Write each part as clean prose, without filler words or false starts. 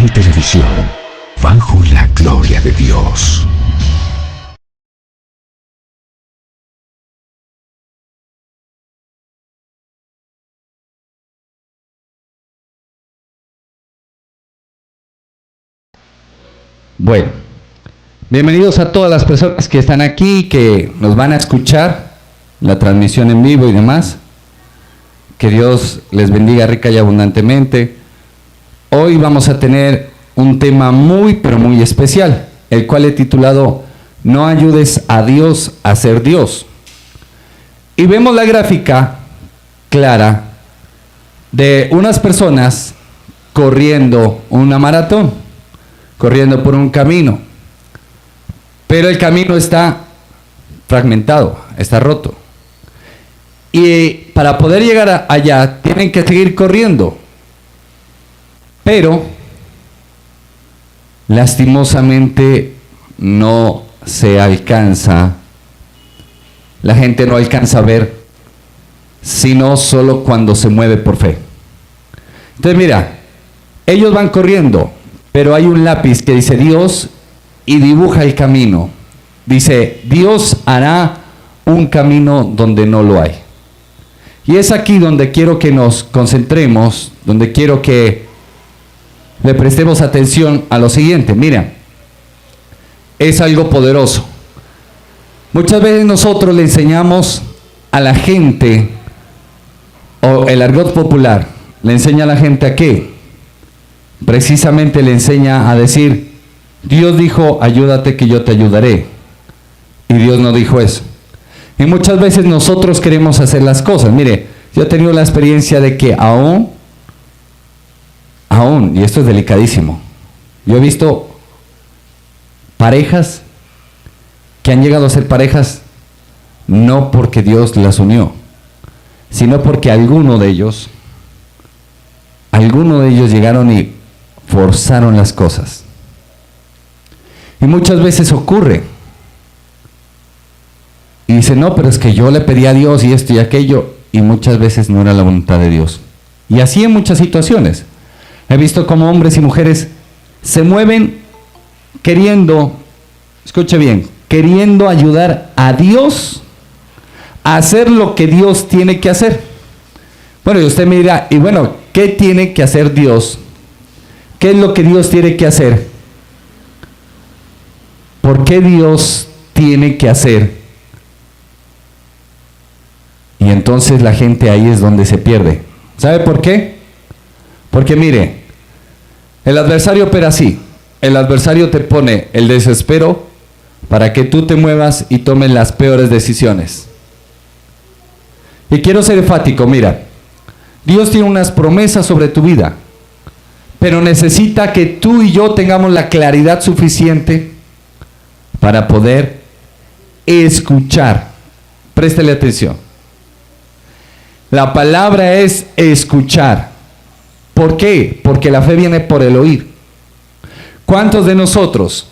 y televisión, bajo la gloria de Dios. Bueno, bienvenidos a todas las personas que están aquí, que nos van a escuchar la transmisión en vivo y demás. Que Dios les bendiga rica y abundantemente. Hoy vamos a tener un tema muy, pero muy especial, el cual he titulado No ayudes a Dios a ser Dios. Y vemos la gráfica clara de unas personas corriendo una maratón, corriendo por un camino, pero el camino está fragmentado, está roto. Y para poder llegar allá tienen que seguir corriendo, pero lastimosamente no se alcanza, la gente no alcanza a ver, sino solo cuando se mueve por fe. Entonces mira, ellos van corriendo, pero hay un lápiz que dice Dios y dibuja el camino. Dice, Dios hará un camino donde no lo hay. Y es aquí donde quiero que nos concentremos, donde quiero que le prestemos atención a lo siguiente. Mira, es algo poderoso. Muchas veces nosotros le enseñamos a la gente, o el argot popular, le enseña a la gente a qué. Precisamente le enseña a decir, Dios dijo, ayúdate que yo te ayudaré. Y Dios no dijo eso. Y muchas veces nosotros queremos hacer las cosas. Mire, yo he tenido la experiencia de que aún, y esto es delicadísimo, yo he visto parejas que han llegado a ser parejas no porque Dios las unió, sino porque alguno de ellos llegaron y forzaron las cosas. Y muchas veces ocurre. Y dice, no, pero es que yo le pedí a Dios y esto y aquello, y muchas veces no era la voluntad de Dios. Y así en muchas situaciones. He visto cómo hombres y mujeres se mueven queriendo, escuche bien, queriendo ayudar a Dios a hacer lo que Dios tiene que hacer. Bueno, y usted me dirá, y bueno, ¿qué tiene que hacer Dios? ¿Qué es lo que Dios tiene que hacer? ¿Por qué Dios tiene que hacer? Y entonces la gente ahí es donde se pierde. ¿Sabe por qué? Porque mire, el adversario opera así. El adversario te pone el desespero para que tú te muevas y tomes las peores decisiones. Y quiero ser enfático, mira, Dios tiene unas promesas sobre tu vida, pero necesita que tú y yo tengamos la claridad suficiente para poder escuchar. Préstele atención. La palabra es escuchar. ¿Por qué? Porque la fe viene por el oír. ¿Cuántos de nosotros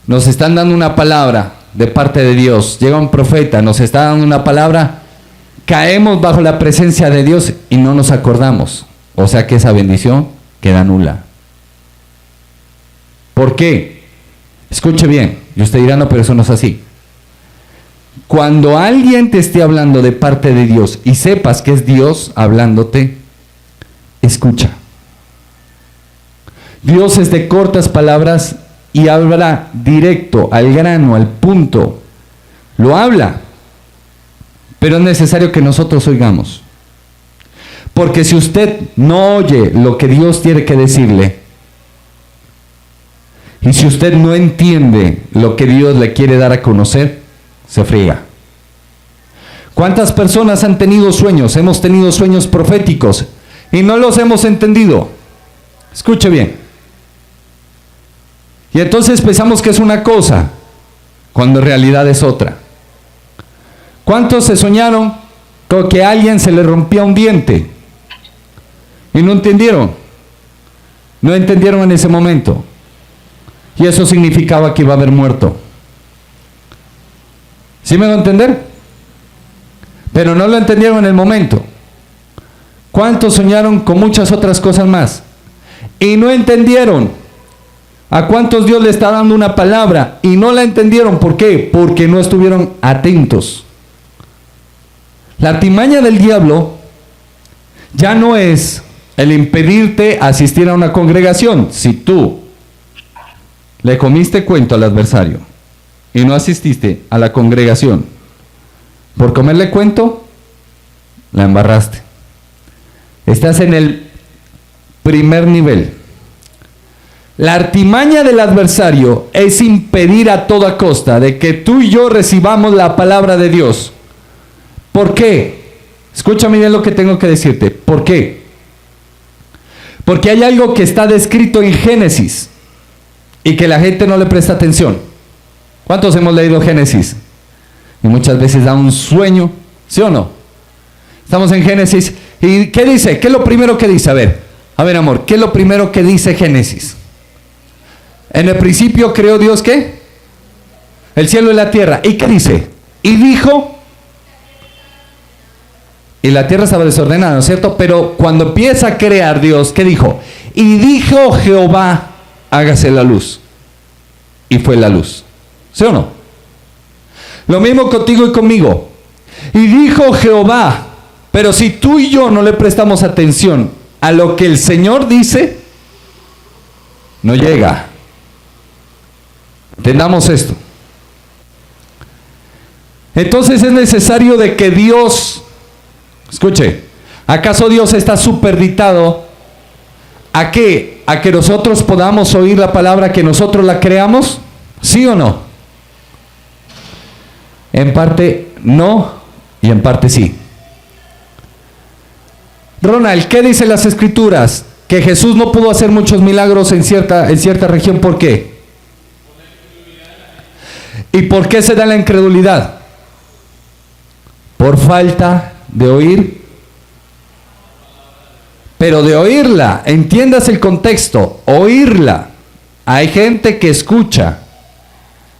nos están dando una palabra de parte de Dios? Llega un profeta, nos está dando una palabra, caemos bajo la presencia de Dios y no nos acordamos. O sea que esa bendición queda nula. ¿Por qué? Escuche bien, y usted dirá, no, pero eso no es así. Cuando alguien te esté hablando de parte de Dios y sepas que es Dios hablándote, escucha. Dios es de cortas palabras y habla directo, al grano, al punto. Lo habla, pero es necesario que nosotros oigamos. Porque si usted no oye lo que Dios tiene que decirle, y si usted no entiende lo que Dios le quiere dar a conocer, se friega. ¿Cuántas personas han tenido sueños? Hemos tenido sueños proféticos y no los hemos entendido. Escuche bien. Y entonces pensamos que es una cosa, cuando en realidad es otra. ¿Cuántos se soñaron con que a alguien se le rompía un diente? Y no entendieron. No entendieron en ese momento. Y eso significaba que iba a haber muerto. ¿Sí me va a entender? Pero no lo entendieron en el momento. ¿Cuántos soñaron con muchas otras cosas más? Y no entendieron ¿A cuántos Dios le está dando una palabra y no la entendieron? ¿Por qué? Porque no estuvieron atentos. La artimaña del diablo ya no es el impedirte asistir a una congregación. Si tú le comiste cuento al adversario y no asististe a la congregación, por comerle cuento, la embarraste. Estás en el primer nivel. La artimaña del adversario es impedir a toda costa de que tú y yo recibamos la palabra de Dios. ¿Por qué? Escúchame bien lo que tengo que decirte. ¿Por qué? Porque hay algo que está descrito en Génesis y que la gente no le presta atención. ¿Cuántos hemos leído Génesis? Y muchas veces da un sueño, ¿sí o no? Estamos en Génesis y ¿qué dice? ¿Qué es lo primero que dice? A ver amor, ¿qué es lo primero que dice Génesis? En el principio creó Dios, ¿qué? El cielo y la tierra. ¿Y qué dice? Y dijo, y la tierra estaba desordenada, ¿no es cierto? Pero cuando empieza a crear Dios, ¿qué dijo? Y dijo Jehová, hágase la luz. Y fue la luz. ¿Sí o no? Lo mismo contigo y conmigo. Y dijo Jehová, pero si tú y yo no le prestamos atención a lo que el Señor dice, no llega. Entendamos esto. Entonces es necesario de que Dios, escuche, ¿acaso Dios está superditado a qué? ¿A que nosotros podamos oír la palabra, que nosotros la creamos? ¿Sí o no? En parte no y en parte sí. Ronald, ¿qué dicen las escrituras? Que Jesús no pudo hacer muchos milagros en cierta región. ¿Por qué? ¿Y por qué se da la incredulidad? Por falta de oír. Pero de oírla, entiendas el contexto, oírla. Hay gente que escucha,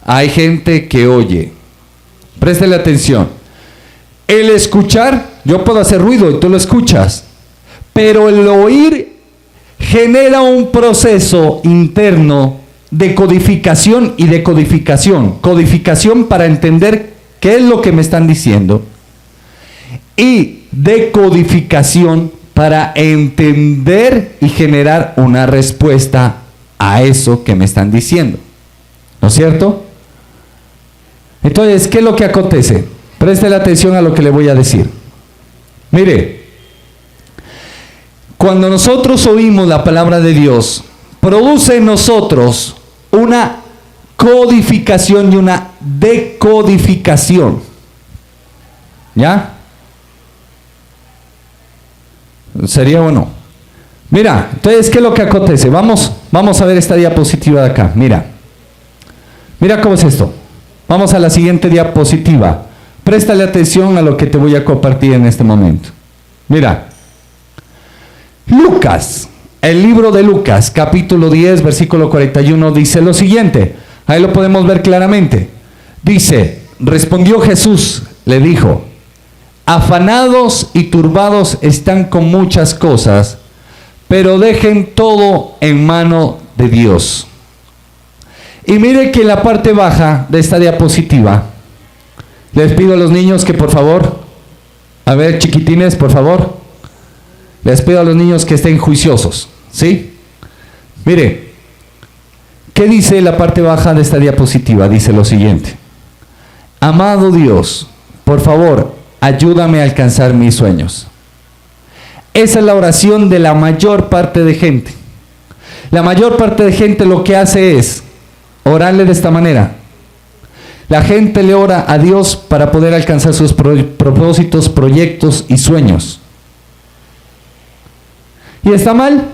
hay gente que oye. Préstele atención. El escuchar, yo puedo hacer ruido y tú lo escuchas, pero el oír genera un proceso interno de codificación y decodificación. Codificación para entender qué es lo que me están diciendo y decodificación para entender y generar una respuesta a eso que me están diciendo. ¿No es cierto? Entonces, ¿qué es lo que acontece? Preste atención a lo que le voy a decir. Mire, cuando nosotros oímos la palabra de Dios, produce en nosotros una codificación y una decodificación. ¿Ya? ¿Sería o no? Mira, entonces, ¿qué es lo que acontece? Vamos a ver esta diapositiva de acá. Mira cómo es esto. Vamos a la siguiente diapositiva. Préstale atención a lo que te voy a compartir en este momento. Mira, Lucas, el libro de Lucas, capítulo 10, versículo 41, dice lo siguiente. Ahí lo podemos ver claramente. Dice, respondió Jesús, le dijo, afanados y turbados están con muchas cosas, pero dejen todo en mano de Dios. Y mire que en la parte baja de esta diapositiva, les pido a los niños que por favor, a ver chiquitines, por favor, les pido a los niños que estén juiciosos, ¿sí? Mire, ¿qué dice la parte baja de esta diapositiva? Dice lo siguiente: amado Dios, por favor, ayúdame a alcanzar mis sueños. Esa es la oración de la mayor parte de gente. La mayor parte de gente lo que hace es orarle de esta manera. La gente le ora a Dios para poder alcanzar sus propósitos, proyectos y sueños. ¿Y está mal?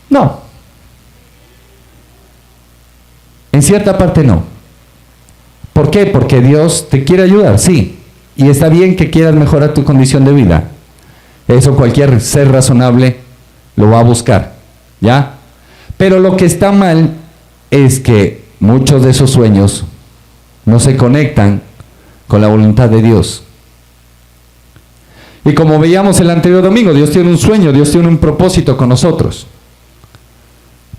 No. En cierta parte no. ¿Por qué? Porque Dios te quiere ayudar, sí. Y está bien que quieras mejorar tu condición de vida. Eso cualquier ser razonable lo va a buscar, ¿ya? Pero lo que está mal es que muchos de esos sueños no se conectan con la voluntad de Dios. Y como veíamos el anterior domingo, Dios tiene un sueño, Dios tiene un propósito con nosotros.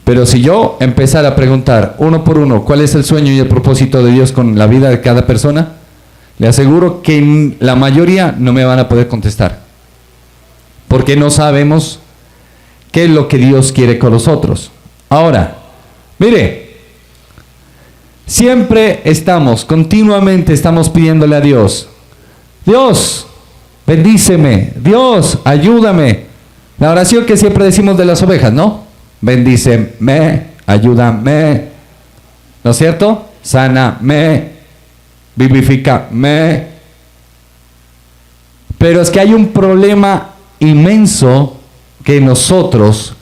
Pero si yo empezara a preguntar uno por uno cuál es el sueño y el propósito de Dios con la vida de cada persona, le aseguro que la mayoría no me van a poder contestar. Porque no sabemos qué es lo que Dios quiere con nosotros. Ahora, mire, siempre continuamente estamos pidiéndole a Dios, Dios, bendíceme, Dios, ayúdame. La oración que siempre decimos de las ovejas, ¿no? Bendíceme, ayúdame, ¿no es cierto? Sáname, vivifícame. Pero es que hay un problema inmenso que nosotros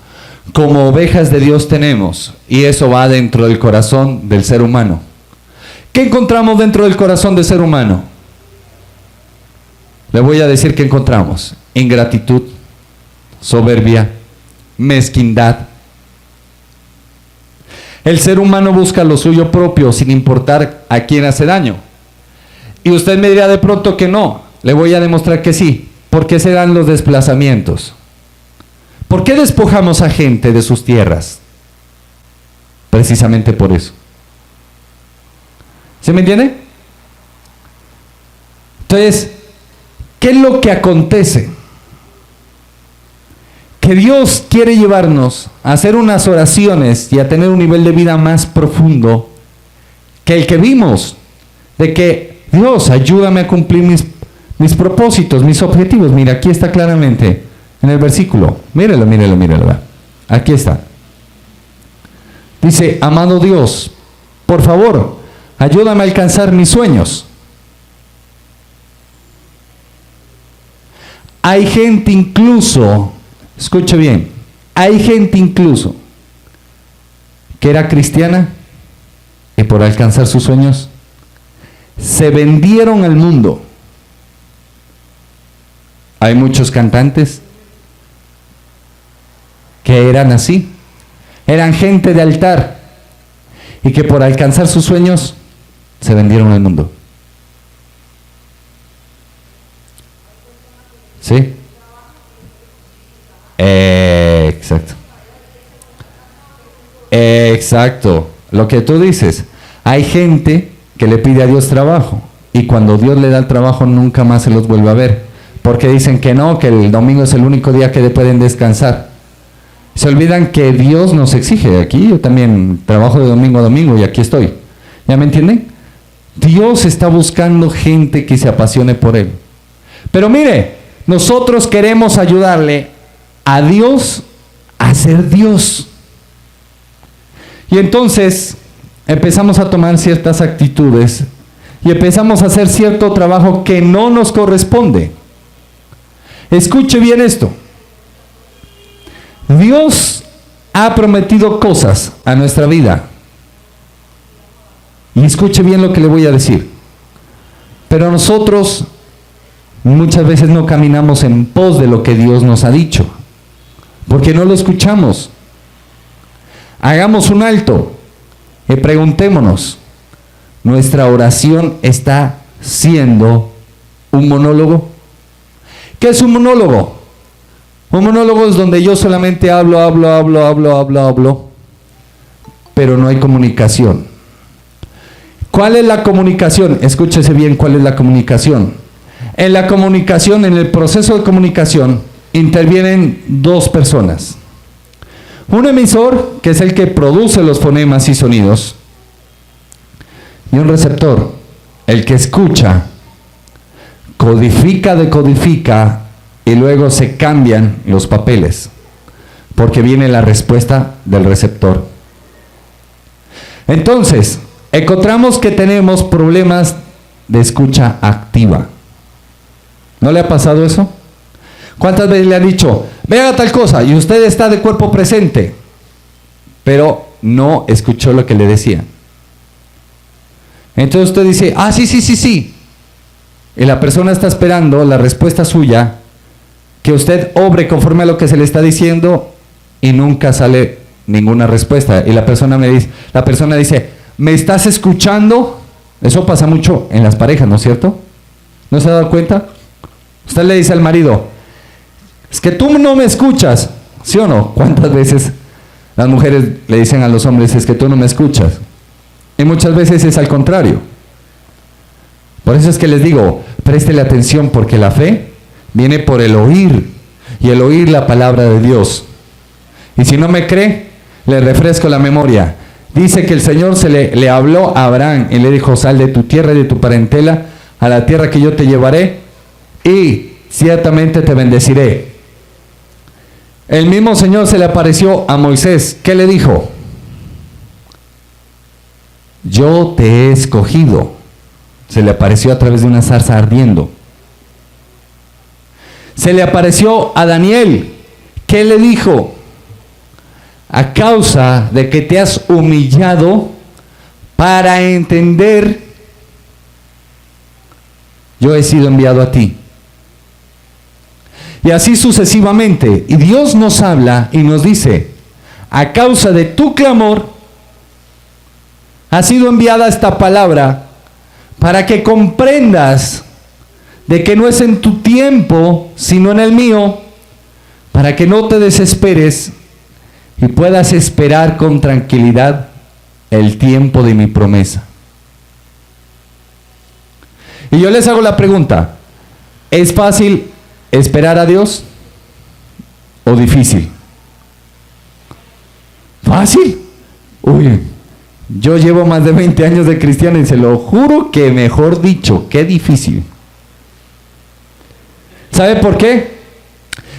como ovejas de Dios tenemos, y eso va dentro del corazón del ser humano. ¿Qué encontramos dentro del corazón del ser humano? Le voy a decir que encontramos ingratitud, soberbia, mezquindad. El ser humano busca lo suyo propio sin importar a quién hace daño. Y usted me dirá de pronto que no. Le voy a demostrar que sí. ¿Por qué se dan los desplazamientos? ¿Por qué despojamos a gente de sus tierras? Precisamente por eso. ¿Se me entiende? Entonces, ¿qué es lo que acontece? Que Dios quiere llevarnos a hacer unas oraciones y a tener un nivel de vida más profundo que el que vimos, de que Dios, ayúdame a cumplir mis propósitos, mis objetivos. Mira, aquí está claramente en el versículo. Míralo. Aquí está. Dice, amado Dios, por favor, ayúdame a alcanzar mis sueños. Hay gente incluso, escuche bien, hay gente incluso que era cristiana y por alcanzar sus sueños se vendieron al mundo. Hay muchos cantantes que eran así, eran gente de altar y que por alcanzar sus sueños se vendieron al mundo. ¿Sí? Exacto. Exacto. Lo que tú dices. Hay gente que le pide a Dios trabajo y cuando Dios le da el trabajo nunca más se los vuelve a ver. Porque dicen que no, que el domingo es el único día que pueden descansar. Se olvidan que Dios nos exige. Aquí yo también trabajo de domingo a domingo y aquí estoy. ¿Ya me entienden? Dios está buscando gente que se apasione por Él. Pero mire, nosotros queremos ayudarle a Dios a ser Dios. Y entonces empezamos a tomar ciertas actitudes y empezamos a hacer cierto trabajo que no nos corresponde. Escuche bien esto. Dios ha prometido cosas a nuestra vida. Y escuche bien lo que le voy a decir. Pero nosotros muchas veces no caminamos en pos de lo que Dios nos ha dicho, porque no lo escuchamos. Hagamos un alto y preguntémonos, ¿nuestra oración está siendo un monólogo? ¿Qué es un monólogo? Un monólogo es donde yo solamente hablo, pero no hay comunicación. ¿Cuál es la comunicación? Escúchese bien, ¿cuál es la comunicación? En la comunicación, en el proceso de comunicación, intervienen dos personas. Un emisor, que es el que produce los fonemas y sonidos, y un receptor, el que escucha, decodifica, y luego se cambian los papeles, porque viene la respuesta del receptor. Entonces, encontramos que tenemos problemas de escucha activa. ¿No le ha pasado eso? ¿Cuántas veces le han dicho, vea tal cosa, y usted está de cuerpo presente, pero no escuchó lo que le decían? Entonces usted dice, sí. Y la persona está esperando la respuesta suya, que usted obre conforme a lo que se le está diciendo, y nunca sale ninguna respuesta. Y la persona dice, ¿me estás escuchando? Eso pasa mucho en las parejas, ¿no es cierto? ¿No se ha dado cuenta? Usted le dice al marido, es que tú no me escuchas, ¿sí o no? ¿Cuántas veces Las mujeres le dicen a los hombres, es que tú no me escuchas. Y muchas veces es al contrario. Por eso es que les digo, préstele atención, porque la fe viene por el oír, y el oír la palabra de Dios. Y si no me cree, le refresco la memoria. Dice que el Señor le habló a Abraham y le dijo, sal de tu tierra y de tu parentela a la tierra que yo te llevaré y ciertamente te bendeciré. El mismo Señor se le apareció a Moisés. ¿Qué le dijo? Yo te he escogido. Se le apareció a través de una zarza ardiendo. Se le apareció a Daniel. ¿Qué le dijo? A causa de que te has humillado para entender, yo he sido enviado a ti. Y así sucesivamente. Y Dios nos habla y nos dice, a causa de tu clamor, ha sido enviada esta palabra para que comprendas de que no es en tu tiempo, sino en el mío, para que no te desesperes y puedas esperar con tranquilidad el tiempo de mi promesa. Y yo les hago la pregunta, ¿es fácil esperar a Dios o difícil? ¿Fácil? Uy, yo llevo más de 20 años de cristiano y se lo juro que, mejor dicho, qué difícil. ¿Sabe por qué?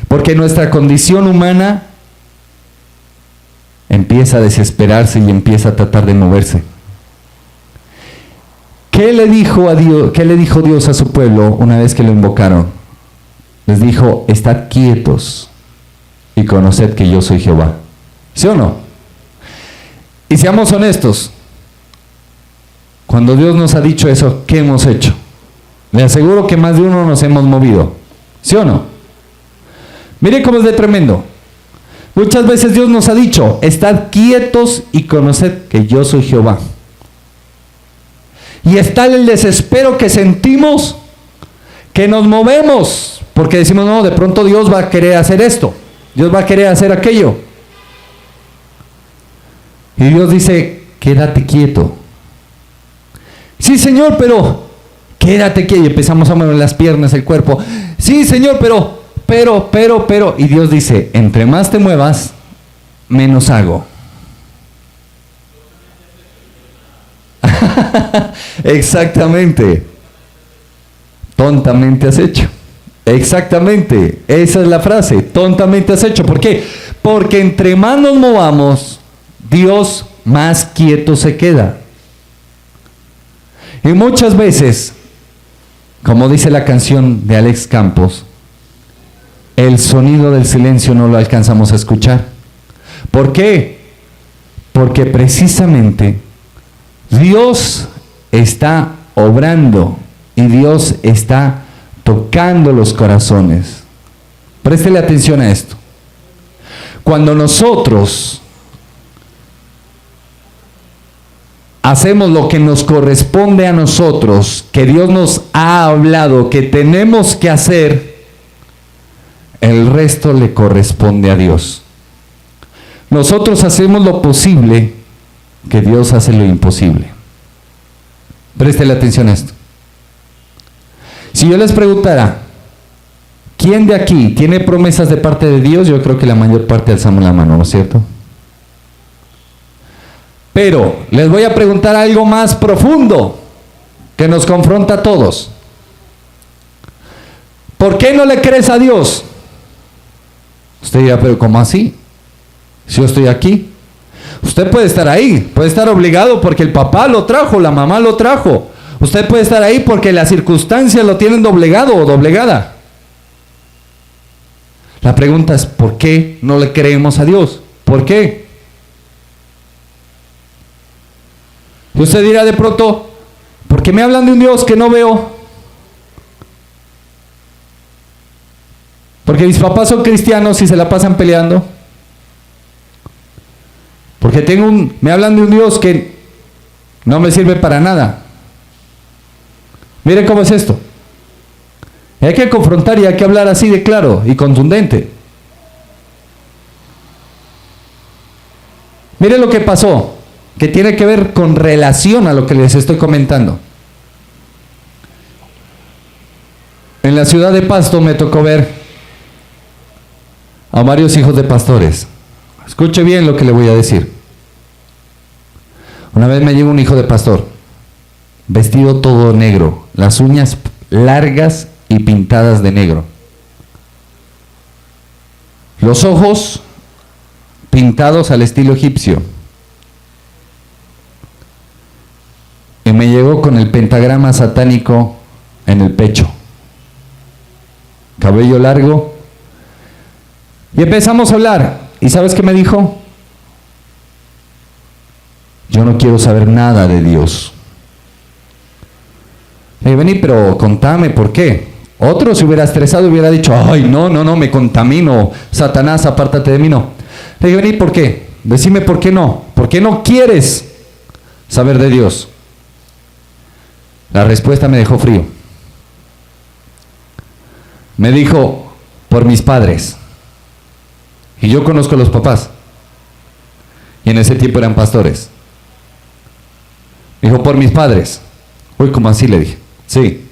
Porque nuestra condición humana empieza a desesperarse y empieza a tratar de moverse. ¿Qué le dijo a Dios, qué le dijo Dios a su pueblo una vez que lo invocaron? Les dijo, estad quietos y conoced que yo soy Jehová. ¿Sí o no? Y seamos honestos, cuando Dios nos ha dicho eso, ¿qué hemos hecho? Le aseguro que más de uno nos hemos movido. ¿Sí o no? Mire cómo es de tremendo. Muchas veces Dios nos ha dicho, estad quietos y conoced que yo soy Jehová. Y está el desespero que sentimos, que nos movemos, porque decimos, no, de pronto Dios va a querer hacer esto, Dios va a querer hacer aquello. Y Dios dice, quédate quieto. Sí, Señor, pero quédate quieto. Y empezamos a mover las piernas, el cuerpo. Sí, Señor, pero. Y Dios dice, entre más te muevas, menos hago. Exactamente. Tontamente has hecho. Exactamente. Esa es la frase. Tontamente has hecho. ¿Por qué? Porque entre más nos movamos, Dios más quieto se queda. Y muchas veces, como dice la canción de Alex Campos, el sonido del silencio no lo alcanzamos a escuchar. ¿Por qué? Porque precisamente Dios está obrando y Dios está tocando los corazones. Préstele atención a esto. Cuando nosotros hacemos lo que nos corresponde a nosotros, que Dios nos ha hablado, que tenemos que hacer, el resto le corresponde a Dios. Nosotros hacemos lo posible, que Dios hace lo imposible. Préstele atención a esto. Si yo les preguntara, ¿quién de aquí tiene promesas de parte de Dios? Yo creo que la mayor parte alzamos la mano, ¿no es cierto? Pero les voy a preguntar algo más profundo que nos confronta a todos. ¿Por qué no le crees a Dios? Usted dirá, pero ¿cómo así? Si yo estoy aquí. Usted puede estar ahí, puede estar obligado porque el papá lo trajo, la mamá lo trajo. Usted puede estar ahí porque las circunstancias lo tienen doblegado o doblegada. La pregunta es, ¿por qué no le creemos a Dios? ¿Por qué? Y usted dirá de pronto, ¿por qué me hablan de un Dios que no veo? Porque mis papás son cristianos y se la pasan peleando. Porque me hablan de un Dios que no me sirve para nada. Miren cómo es esto. Hay que confrontar y hay que hablar así de claro y contundente. Mire lo que pasó, que tiene que ver con relación a lo que les estoy comentando. En la ciudad de Pasto me tocó ver a varios hijos de pastores. Escuche bien lo que le voy a decir. Una vez me llegó un hijo de pastor, vestido todo negro, las uñas largas y pintadas de negro. Los ojos pintados al estilo egipcio. Y me llegó con el pentagrama satánico en el pecho. Cabello largo. Y empezamos a hablar. ¿Y sabes qué me dijo? Yo no quiero saber nada de Dios. Le dije, vení, pero contame por qué. Otro se hubiera estresado y hubiera dicho, ay, no, me contamino. Satanás, apártate de mí, no. Le dije, vení, ¿por qué? Decime por qué no. ¿Por qué no quieres saber de Dios? La respuesta me dejó frío. Me dijo, por mis padres. Y yo conozco a los papás. Y en ese tiempo eran pastores. Dijo, por mis padres. Uy, ¿cómo así? Le dije. Sí.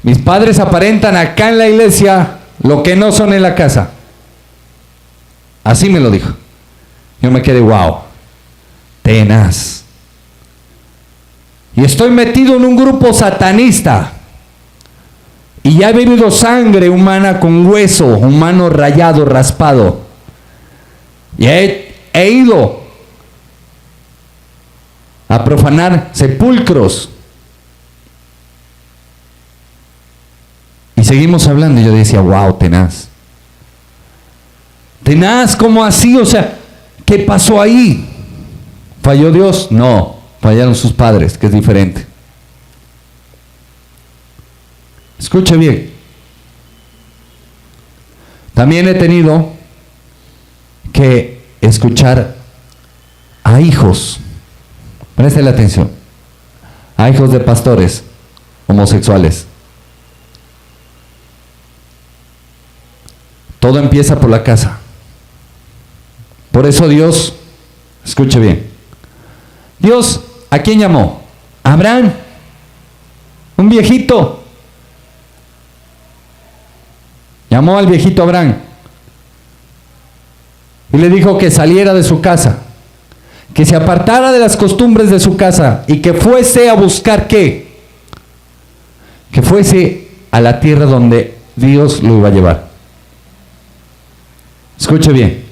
Mis padres aparentan acá en la iglesia lo que no son en la casa. Así me lo dijo. Yo me quedé, wow, tenaz. Y estoy metido en un grupo satanista. Y ya he bebido sangre humana con hueso humano rayado, raspado. Y he ido a profanar sepulcros. Y seguimos hablando y yo decía, wow, tenaz. Tenaz, ¿cómo así? O sea, ¿qué pasó ahí? ¿Falló Dios? No, fallaron sus padres, que es diferente. Escuche bien. También he tenido que escuchar a hijos, préstele atención, a hijos de pastores homosexuales. Todo empieza por la casa. Por eso Dios, escuche bien, Dios, ¿a quién llamó? A Abraham, un viejito. Llamó al viejito Abraham y le dijo que saliera de su casa, que se apartara de las costumbres de su casa y que fuese a buscar ¿qué? Que fuese a la tierra donde Dios lo iba a llevar. Escuche bien.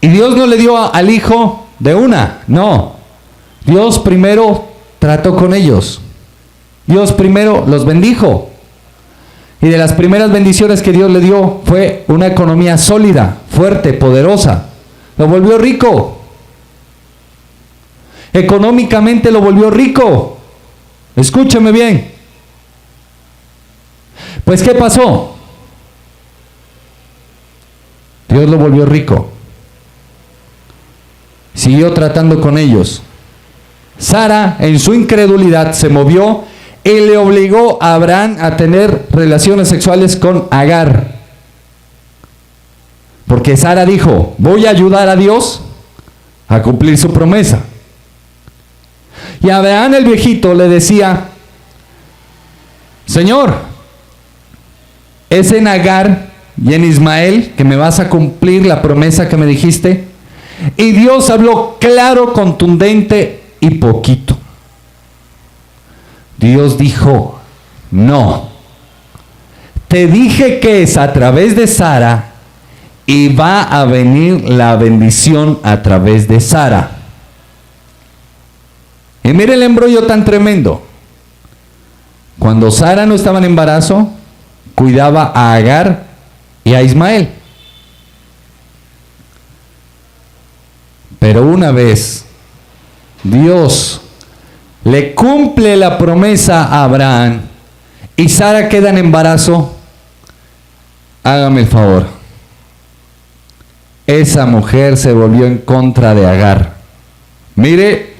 Y Dios no le dio al hijo de una, no. Dios primero trató con ellos. Dios primero los bendijo. Y de las primeras bendiciones que Dios le dio fue una economía sólida, fuerte, poderosa. Lo volvió rico. Económicamente lo volvió rico. Escúcheme bien. Pues ¿qué pasó? Dios lo volvió rico. Siguió tratando con ellos. Sara, en su incredulidad, se movió y le obligó a Abraham a tener relaciones sexuales con Agar. Porque Sara dijo, voy a ayudar a Dios a cumplir su promesa. Y Abraham el viejito le decía, Señor, es en Agar y en Ismael que me vas a cumplir la promesa que me dijiste. Y Dios habló claro, contundente y poquito. Dios dijo, no. Te dije que es a través de Sara y va a venir la bendición a través de Sara. Y mire el embrollo tan tremendo. Cuando Sara no estaba en embarazo, cuidaba a Agar y a Ismael. Pero una vez Dios le cumple la promesa a Abraham y Sara queda en embarazo, hágame el favor, esa mujer se volvió en contra de Agar. Mire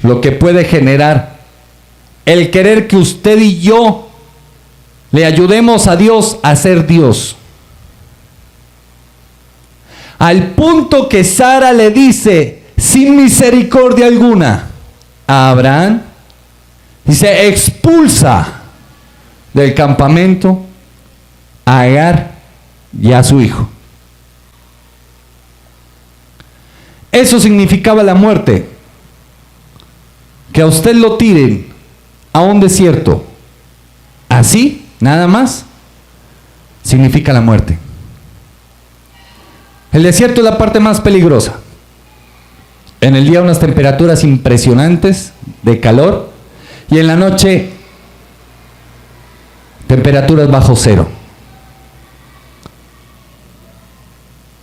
lo que puede generar el querer que usted y yo le ayudemos a Dios a ser Dios. Al punto que Sara le dice, sin misericordia alguna, a Abraham, dice, expulsa del campamento a Agar y a su hijo. Eso significaba la muerte. Que a usted lo tiren a un desierto, así, nada más, significa la muerte. El desierto es la parte más peligrosa. En el día unas temperaturas impresionantes de calor y en la noche temperaturas bajo cero.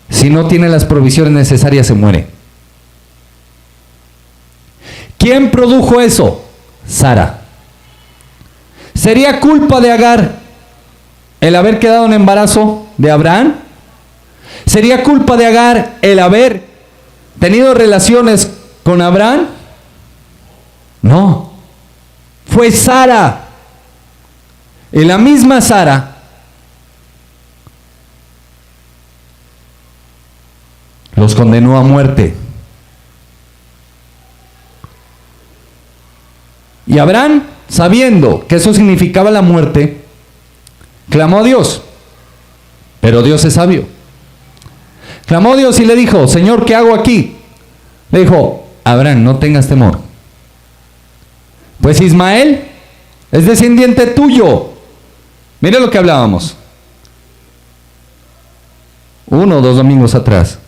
Si no tiene las provisiones necesarias se muere. ¿Quién produjo eso? Sara. ¿Sería culpa de Agar el haber quedado en embarazo de Abraham? ¿Sería culpa de Agar el haber tenido relaciones con Abraham? No. Fue Sara. Y la misma Sara los condenó a muerte. Y Abraham, sabiendo que eso significaba la muerte, clamó a Dios. Pero Dios es sabio. Clamó a Dios y le dijo, Señor, ¿qué hago aquí? Le dijo, Abraham, no tengas temor. Pues Ismael es descendiente tuyo. Mire lo que hablábamos. 1 o 2 domingos atrás.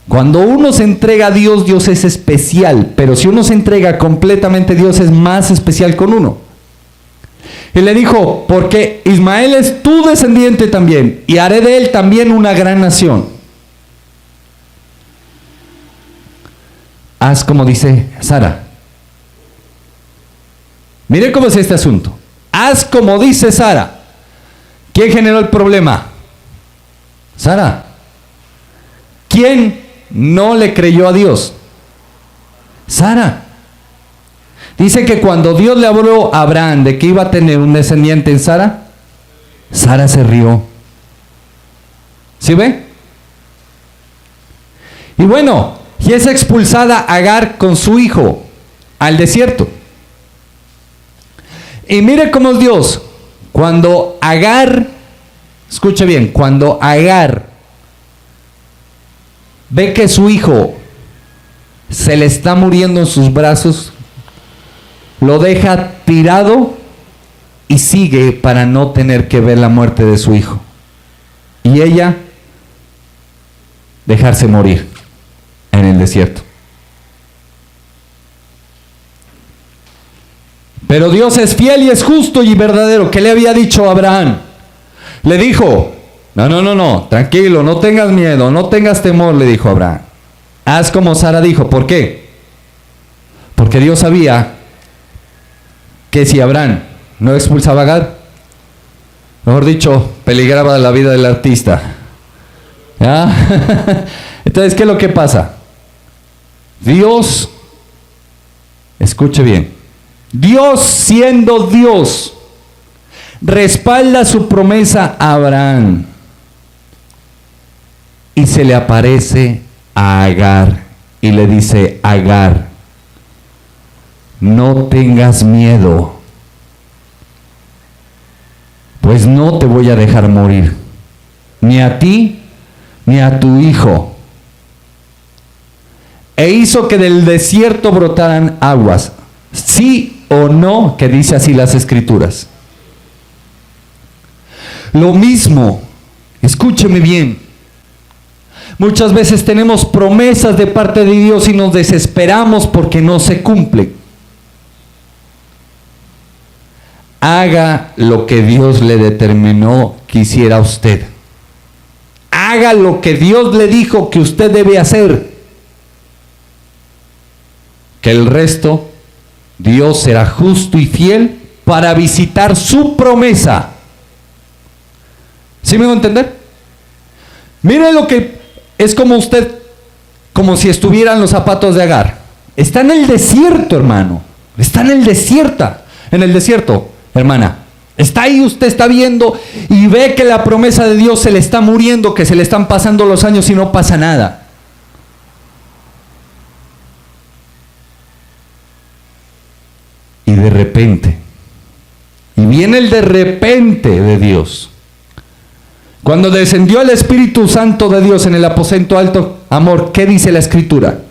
Cuando uno se entrega a Dios, Dios es especial, pero si uno se entrega completamente, Dios es más especial con uno. Y le dijo, porque Ismael es tu descendiente también, y haré de él también una gran nación. Haz como dice Sara. Mire cómo es este asunto. Haz como dice Sara. ¿Quién generó el problema? Sara. ¿Quién no le creyó a Dios? Sara. Dice que cuando Dios le habló a Abraham de que iba a tener un descendiente en Sara, Sara se rió. ¿Sí ve? Y bueno, y es expulsada Agar con su hijo al desierto. Y mire cómo es Dios. Cuando Agar, escuche bien, cuando Agar ve que su hijo se le está muriendo en sus brazos, lo deja tirado y sigue para no tener que ver la muerte de su hijo. Y ella dejarse morir en el desierto. Pero Dios es fiel y es justo y verdadero. ¿Qué le había dicho a Abraham? Le dijo, no, tranquilo, no tengas miedo, no tengas temor, le dijo a Abraham. Haz como Sara dijo. ¿Por qué? Porque Dios sabía que si Abraham no expulsaba a Agar, mejor dicho, peligraba la vida del artista. ¿Ya? Entonces, ¿qué es lo que pasa? Dios, escuche bien, Dios siendo Dios, respalda su promesa a Abraham y se le aparece a Agar y le dice, Agar, no tengas miedo, pues no te voy a dejar morir, ni a ti ni a tu hijo. E hizo que del desierto brotaran aguas. ¿Sí o no? Que dice así las Escrituras. Lo mismo, escúcheme bien. Muchas veces tenemos promesas de parte de Dios y nos desesperamos porque no se cumplen. Haga lo que Dios le determinó que hiciera usted. Haga lo que Dios le dijo que usted debe hacer. Que el resto, Dios será justo y fiel para visitar su promesa. ¿Sí me va a entender? Mire lo que es como usted, como si estuviera en los zapatos de Agar. Está en el desierto, hermano. Está en el desierto, hermana. Está ahí, usted está viendo y ve que la promesa de Dios se le está muriendo, que se le están pasando los años y no pasa nada. Y de repente, y viene el de repente de Dios. Cuando descendió el Espíritu Santo de Dios en el aposento alto, amor, ¿qué dice la Escritura?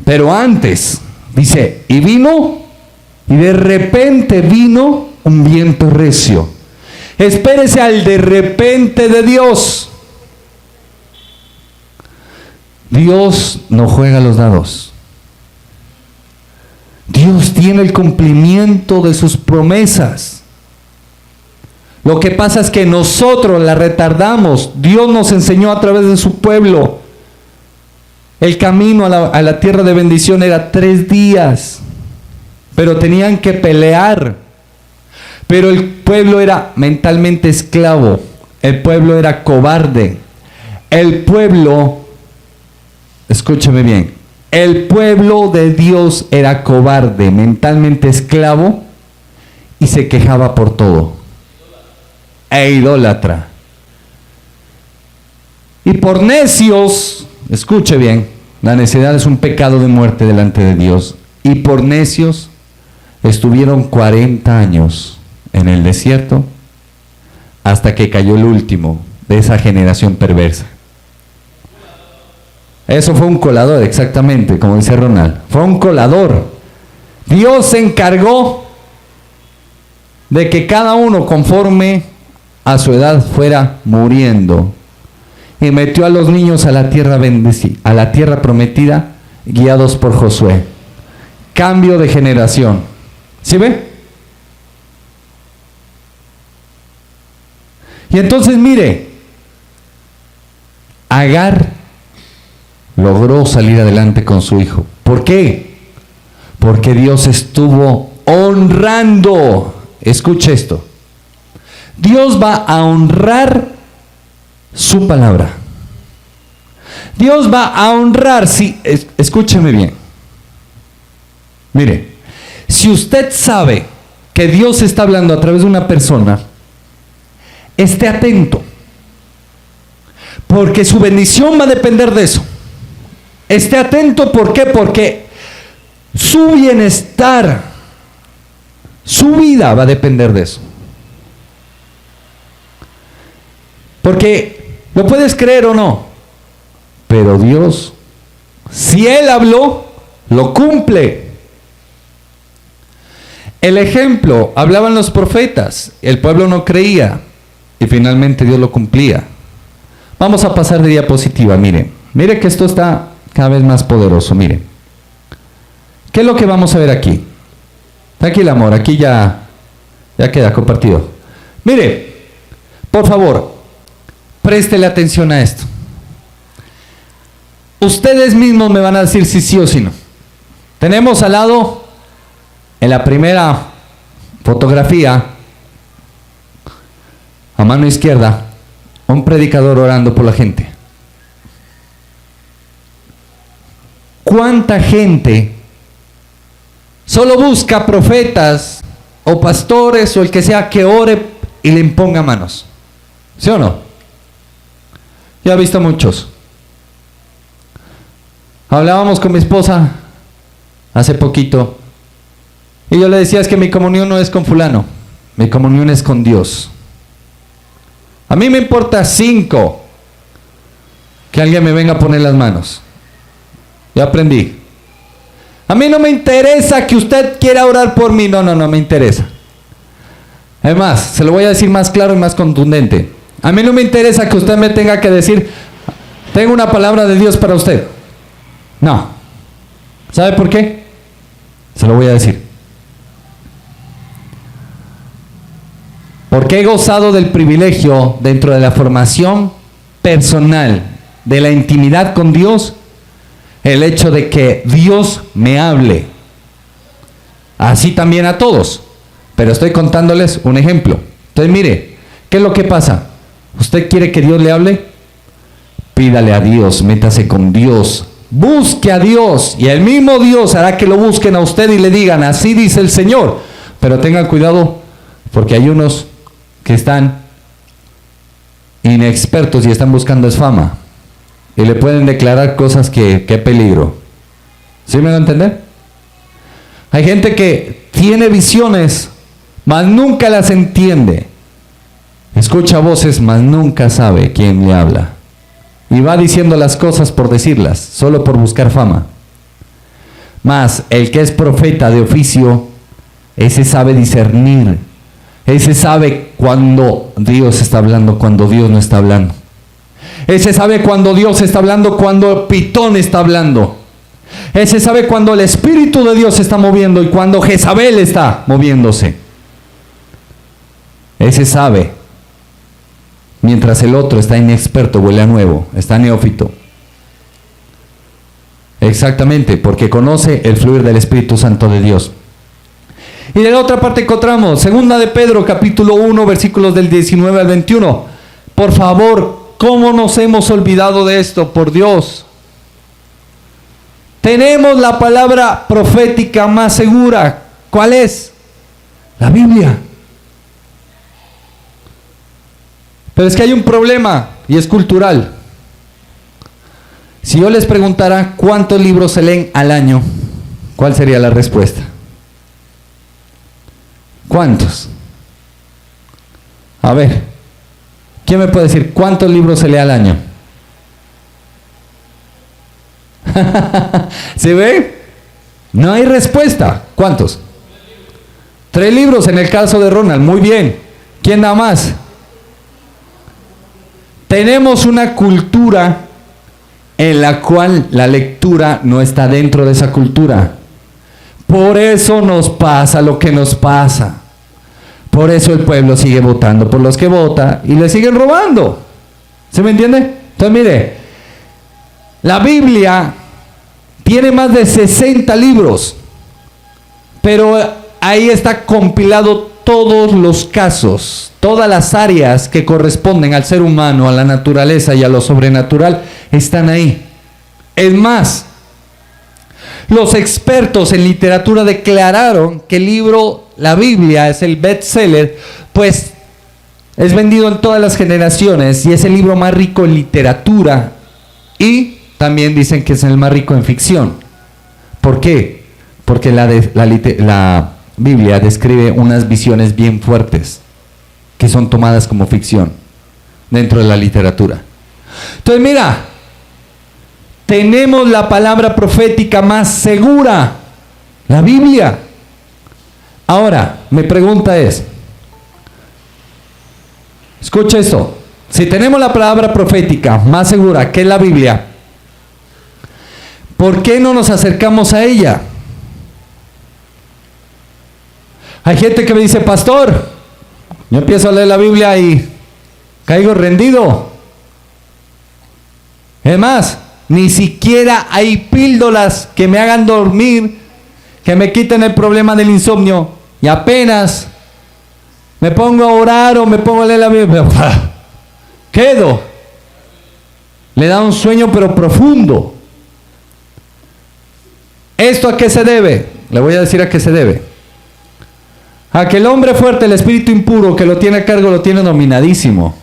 Pero antes, dice, y de repente vino un viento recio. Espérese al de repente de Dios. Dios no juega los dados. Dios tiene el cumplimiento de sus promesas. Lo que pasa es que nosotros la retardamos. Dios nos enseñó a través de su pueblo. El camino a la tierra de bendición era 3 días. Pero tenían que pelear. Pero el pueblo era mentalmente esclavo. El pueblo era cobarde. El pueblo, escúcheme bien, el pueblo de Dios era cobarde, mentalmente esclavo y se quejaba por todo. E idólatra. Y por necios, escuche bien, la necedad es un pecado de muerte delante de Dios. Y por necios estuvieron 40 años en el desierto hasta que cayó el último de esa generación perversa. Eso fue un colador, exactamente, como dice Ronald. Fue un colador. Dios se encargó de que cada uno conforme a su edad fuera muriendo. Y metió a los niños a la tierra bendecida, a la tierra prometida, guiados por Josué. Cambio de generación. ¿Sí ve? Y entonces mire, Agar logró salir adelante con su hijo. ¿Por qué? Porque Dios estuvo honrando. Escuche esto. Dios va a honrar su palabra. Dios va a honrar, si, escúcheme bien. Mire, si usted sabe que Dios está hablando a través de una persona, esté atento, porque su bendición va a depender de eso. Esté atento, ¿por qué? Porque su bienestar, su vida va a depender de eso. Porque lo puedes creer o no, pero Dios, si Él habló, lo cumple. El ejemplo, hablaban los profetas, el pueblo no creía y finalmente Dios lo cumplía. Vamos a pasar de diapositiva, mire que esto está cada vez más poderoso, mire. ¿Qué es lo que vamos a ver aquí? Tranquilo, amor, aquí ya queda compartido. Mire, por favor, préstele atención a esto. Ustedes mismos me van a decir si sí o si no. Tenemos al lado, en la primera fotografía, a mano izquierda, un predicador orando por la gente. ¿Cuánta gente solo busca profetas o pastores o el que sea que ore y le imponga manos? ¿Sí o no? Ya he visto muchos. Hablábamos con mi esposa hace poquito y yo le decía, es que mi comunión no es con fulano, mi comunión es con Dios. A mí me importa 5 que alguien me venga a poner las manos. Ya aprendí. A mí no me interesa que usted quiera orar por mí, no me interesa. Además, se lo voy a decir más claro y más contundente. A mí no me interesa que usted me tenga que decir, tengo una palabra de Dios para usted. No. ¿Sabe por qué? Se lo voy a decir. Porque he gozado del privilegio dentro de la formación personal, de la intimidad con Dios, el hecho de que Dios me hable. Así también a todos. Pero estoy contándoles un ejemplo. Entonces mire, ¿qué es lo que pasa? ¿Usted quiere que Dios le hable? Pídale a Dios, métase con Dios, busque a Dios y el mismo Dios hará que lo busquen a usted y le digan, así dice el Señor. Pero tengan cuidado, porque hay unos que están inexpertos y están buscando es fama. Y le pueden declarar cosas que peligro. ¿Sí me van a entender? Hay gente que tiene visiones, mas nunca las entiende. Escucha voces, mas nunca sabe quién le habla. Y va diciendo las cosas por decirlas, solo por buscar fama. Mas el que es profeta de oficio, ese sabe discernir. Ese sabe cuando Dios está hablando, cuando Dios no está hablando. Ese sabe cuando Dios está hablando, cuando Pitón está hablando. Ese sabe cuando el Espíritu de Dios se está moviendo y cuando Jezabel está moviéndose. Ese sabe. Mientras el otro está inexperto, huele a nuevo, está neófito. Exactamente, porque conoce el fluir del Espíritu Santo de Dios. Y de la otra parte encontramos, segunda de Pedro, capítulo 1, versículos del 19 al 21. Por favor, ¿cómo nos hemos olvidado de esto? Por Dios. Tenemos la palabra profética más segura. ¿Cuál es? La Biblia. Pero es que hay un problema y es cultural. Si yo les preguntara cuántos libros se leen al año, ¿cuál sería la respuesta? ¿Cuántos? A ver, ¿quién me puede decir cuántos libros se lee al año? ¿Se ve? No hay respuesta. ¿Cuántos? 3 libros en el caso de Ronald. Muy bien. ¿Quién da más? Tenemos una cultura en la cual la lectura no está dentro de esa cultura. Por eso nos pasa lo que nos pasa. Por eso el pueblo sigue votando por los que vota y le siguen robando. ¿Se me entiende? Entonces mire, la Biblia tiene más de 60 libros, pero ahí está compilado todos los casos, todas las áreas que corresponden al ser humano, a la naturaleza y a lo sobrenatural, están ahí. Es más, los expertos en literatura declararon que el libro, la Biblia, es el bestseller, pues es vendido en todas las generaciones y es el libro más rico en literatura, y también dicen que es el más rico en ficción. ¿Por qué? Porque la Biblia describe unas visiones bien fuertes que son tomadas como ficción dentro de la literatura. Entonces mira, tenemos la palabra profética más segura, la Biblia. Ahora, mi pregunta es, escucha esto, si tenemos la palabra profética más segura, que es la Biblia, ¿por qué no nos acercamos a ella? Hay gente que me dice, pastor, yo empiezo a leer la Biblia y caigo rendido. Es más, ni siquiera hay píldoras que me hagan dormir, que me quiten el problema del insomnio, y apenas me pongo a orar o me pongo a leer la Biblia, quedo. Le da un sueño pero profundo. ¿Esto a qué se debe? Le voy a decir a qué se debe. A que el hombre fuerte, el espíritu impuro que lo tiene a cargo, lo tiene dominadísimo.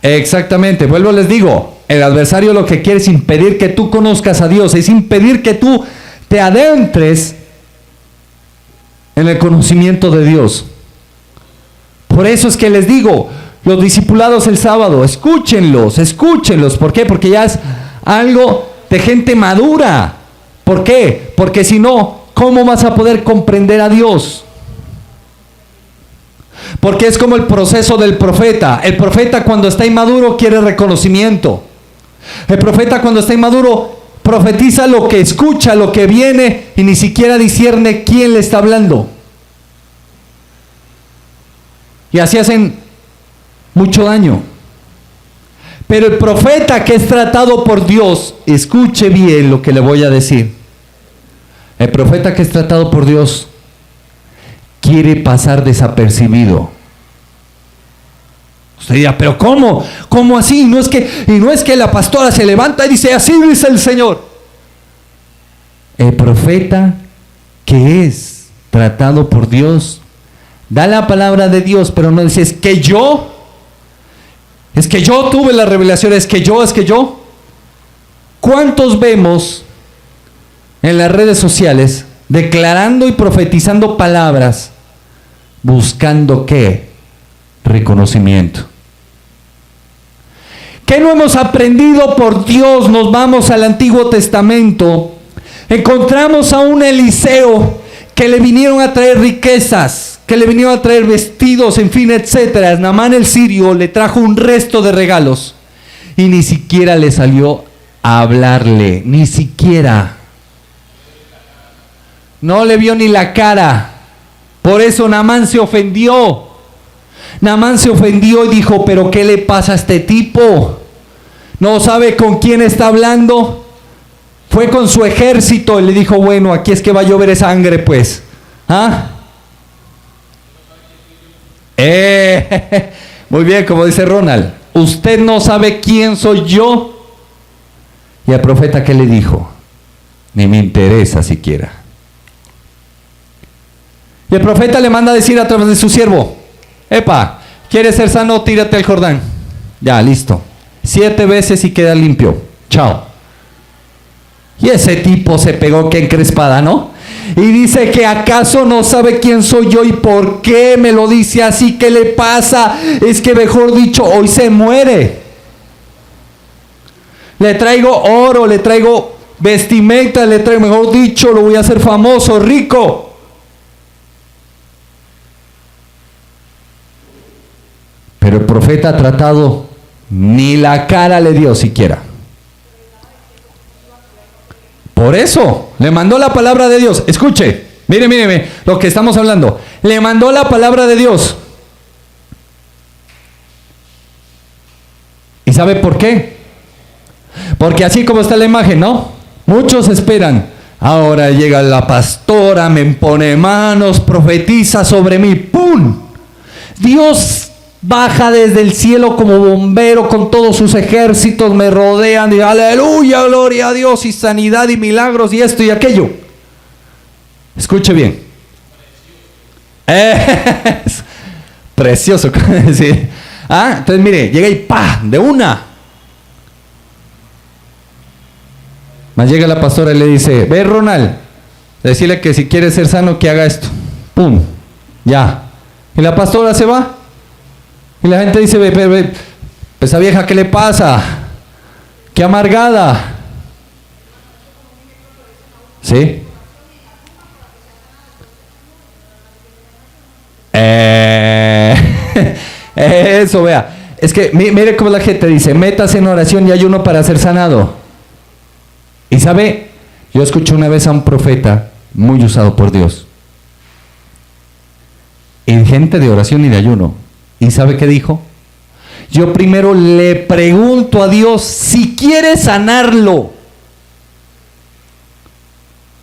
Exactamente, vuelvo les digo, el adversario lo que quiere es impedir que tú conozcas a Dios, es impedir que tú te adentres en el conocimiento de Dios. Por eso es que les digo, los discipulados el sábado, escúchenlos. ¿Por qué? Porque ya es algo de gente madura. ¿Por qué? Porque si no, ¿cómo vas a poder comprender a Dios? Porque es como el proceso del profeta. El profeta cuando está inmaduro quiere reconocimiento. El profeta cuando está inmaduro profetiza lo que escucha, lo que viene, y ni siquiera discierne quién le está hablando. Y así hacen mucho daño. Pero el profeta que es tratado por Dios, escuche bien lo que le voy a decir. El profeta que es tratado por Dios quiere pasar desapercibido. Usted dirá, pero ¿cómo? ¿Cómo así? No es que la pastora se levanta y dice, así dice el Señor. El profeta que es tratado por Dios, da la palabra de Dios, pero no dice, es que yo tuve la revelación, es que yo. ¿Cuántos vemos en las redes sociales declarando y profetizando palabras buscando qué? Reconocimiento. ¿Qué no hemos aprendido por Dios? Nos vamos al Antiguo Testamento, encontramos a un Eliseo que le vinieron a traer riquezas, que le vinieron a traer vestidos, en fin, etcétera. Naamán el sirio le trajo un resto de regalos y ni siquiera le salió a hablarle, ni siquiera. No le vio ni la cara. Por eso Naamán se ofendió. Naamán se ofendió y dijo, pero ¿qué le pasa a este tipo? ¿No sabe con quién está hablando? Fue con su ejército y le dijo, bueno, aquí es que va a llover sangre, pues. ¿Ah? Muy bien, como dice Ronald, usted no sabe quién soy yo. Y el profeta, ¿qué le dijo? Ni me interesa siquiera. Y el profeta le manda a decir a través de su siervo, epa, ¿quieres ser sano? Tírate al Jordán. Ya, listo. 7 veces y queda limpio. Chao. Y ese tipo se pegó que encrespada, ¿no? Y dice que acaso no sabe quién soy yo y por qué me lo dice así. ¿Qué le pasa? Es que mejor dicho, hoy se muere. Le traigo oro, le traigo vestimenta, le traigo, mejor dicho, lo voy a hacer famoso, rico. Pero el profeta tratado ni la cara le dio siquiera. Por eso le mandó la palabra de Dios. Escuche, mire lo que estamos hablando. Le mandó la palabra de Dios. ¿Y sabe por qué? Porque así como está la imagen, ¿no? Muchos esperan. Ahora llega la pastora, me impone manos, profetiza sobre mí. ¡Pum! Dios baja desde el cielo como bombero con todos sus ejércitos, me rodean y aleluya, gloria a Dios y sanidad y milagros y esto y aquello. Escuche bien. Precioso. Sí. Entonces mire, llega y ¡pa! De una. Más llega la pastora y le dice, ve Ronald, decirle que si quiere ser sano que haga esto. ¡Pum! Ya. Y la pastora se va. Y la gente dice, ve, esa vieja, ¿qué le pasa? ¡Qué amargada! ¿Sí? Eso, vea. Es que mire cómo la gente dice, métase en oración y ayuno para ser sanado. Y sabe, yo escuché una vez a un profeta muy usado por Dios. En gente de oración y de ayuno. ¿Y sabe qué dijo? Yo primero le pregunto a Dios si quiere sanarlo.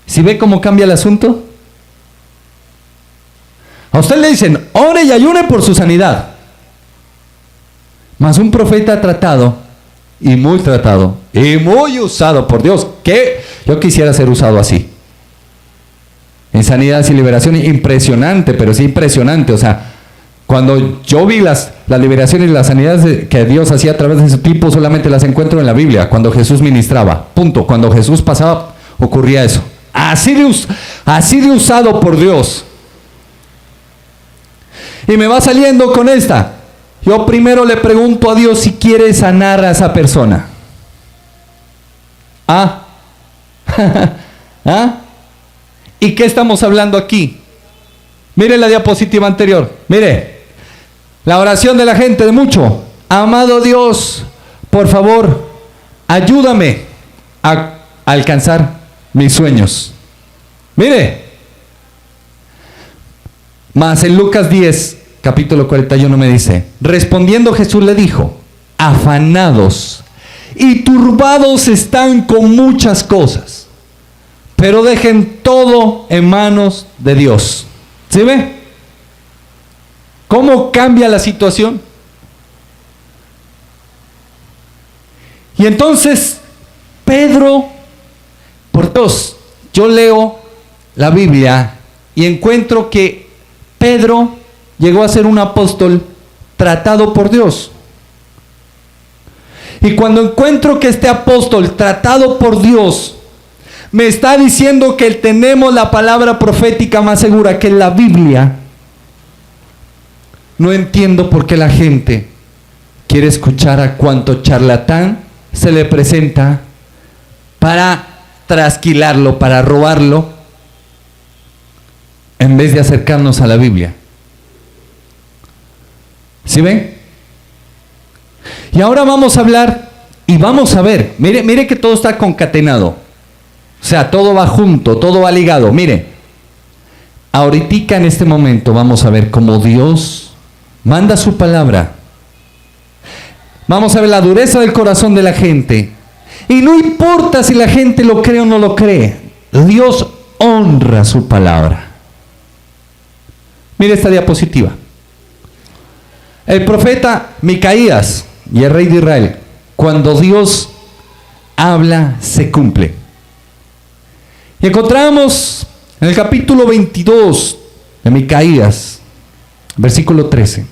¿Sí ve cómo cambia el asunto? A usted le dicen, ore y ayune por su sanidad. Mas un profeta tratado, y muy usado por Dios, que yo quisiera ser usado así. En sanidad y liberación, impresionante, pero sí impresionante, o sea, cuando yo vi las liberaciones y las sanidades que Dios hacía a través de ese tipo, solamente las encuentro en la Biblia, cuando Jesús ministraba, punto. Cuando Jesús pasaba, ocurría eso. Así de usado por Dios. Y me va saliendo con esta. Yo primero le pregunto a Dios si quiere sanar a esa persona. ¿Y qué estamos hablando aquí? Mire la diapositiva anterior. Mire. La oración de la gente de mucho. Amado Dios, por favor, ayúdame a alcanzar mis sueños. Mire. Mas en Lucas 10, capítulo 41 me dice, respondiendo Jesús le dijo, afanados y turbados están con muchas cosas, pero dejen todo en manos de Dios. ¿Sí ve? ¿Cómo cambia la situación? Y entonces, Pedro, por Dios, yo leo la Biblia y encuentro que Pedro llegó a ser un apóstol tratado por Dios. Y cuando encuentro que este apóstol tratado por Dios me está diciendo que tenemos la palabra profética más segura, que es la Biblia, no entiendo por qué la gente quiere escuchar a cuanto charlatán se le presenta para trasquilarlo, para robarlo, en vez de acercarnos a la Biblia. ¿Sí ven? Y ahora vamos a hablar y vamos a ver. Mire que todo está concatenado. O sea, todo va junto, todo va ligado. Mire, ahorita en este momento vamos a ver cómo Dios manda su palabra. Vamos a ver la dureza del corazón de la gente. Y no importa si la gente lo cree o no lo cree. Dios honra su palabra. Mire esta diapositiva. El profeta Micaías y el rey de Israel, cuando Dios habla, se cumple. Y encontramos en el capítulo 22 de Micaías, versículo 13.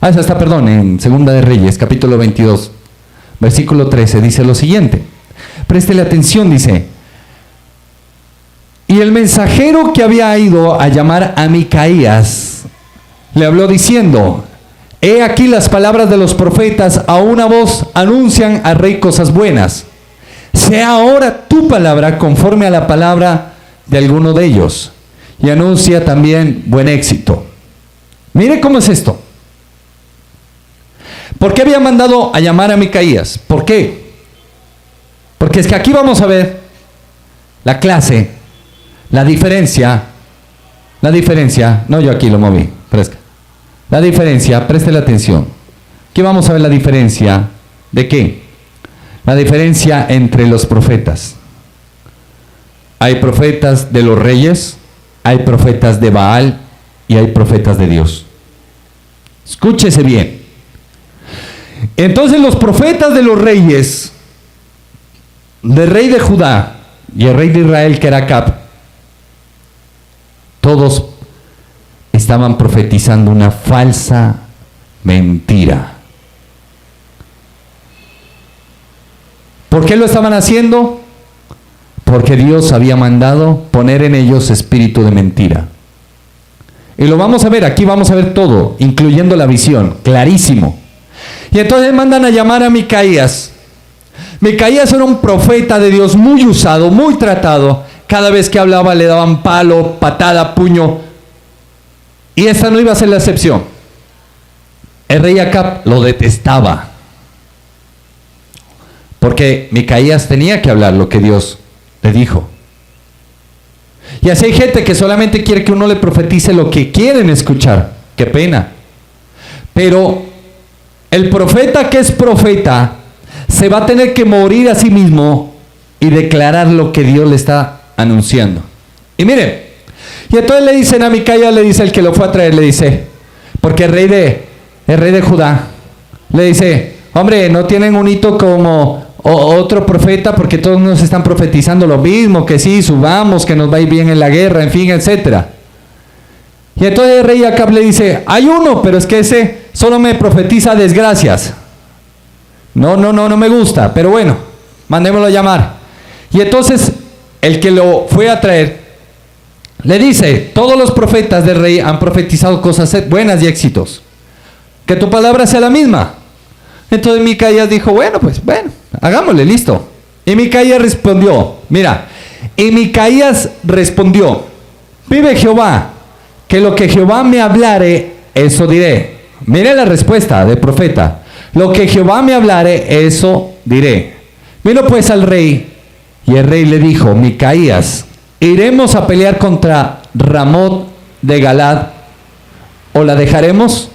En Segunda de Reyes, capítulo 22, versículo 13, dice lo siguiente. Préstele atención, dice: y el mensajero que había ido a llamar a Micaías le habló diciendo: he aquí las palabras de los profetas, a una voz anuncian al rey cosas buenas. Sea ahora tu palabra conforme a la palabra de alguno de ellos, y anuncia también buen éxito. Mire cómo es esto. ¿Por qué había mandado a llamar a Micaías? ¿Por qué? Porque es que aquí vamos a ver la clase, la diferencia, no, yo aquí lo moví, fresca. La diferencia, préstele atención. Aquí vamos a ver la diferencia de qué. La diferencia entre los profetas. Hay profetas de los reyes, hay profetas de Baal y hay profetas de Dios. Escúchese bien. Entonces los profetas de los reyes, del rey de Judá y el rey de Israel, que era Acab, todos estaban profetizando una falsa mentira. ¿Por qué lo estaban haciendo? Porque Dios había mandado poner en ellos espíritu de mentira. Y lo vamos a ver, aquí vamos a ver todo, incluyendo la visión, clarísimo. Y entonces mandan a llamar a Micaías. Micaías era un profeta de Dios muy usado, muy tratado. Cada vez que hablaba le daban palo, patada, puño. Y esta no iba a ser la excepción. El rey Acab lo detestaba, porque Micaías tenía que hablar lo que Dios le dijo. Y así hay gente que solamente quiere que uno le profetice lo que quieren escuchar. Qué pena. Pero el profeta que es profeta se va a tener que morir a sí mismo y declarar lo que Dios le está anunciando. Y miren, y entonces le dicen a Micaías, le dice el que lo fue a traer, le dice, porque el rey de Judá le dice: hombre, no tienen un hito como otro profeta, porque todos nos están profetizando lo mismo, que sí, subamos, que nos va a ir bien en la guerra, en fin, etcétera. Y entonces el rey Acab le dice: hay uno, pero es que ese solo me profetiza desgracias. No me gusta, pero bueno, mandémoslo a llamar. Y entonces el que lo fue a traer le dice: todos los profetas del rey han profetizado cosas buenas y éxitos, que tu palabra sea la misma. Entonces Micaías dijo: bueno, hagámosle, listo. Y Micaías respondió, vive Jehová, que lo que Jehová me hablare, eso diré. Mire la respuesta del profeta: lo que Jehová me hablare, eso diré. Vino pues al rey, y el rey le dijo: Micaías, ¿iremos a pelear contra Ramot de Galad, o la dejaremos?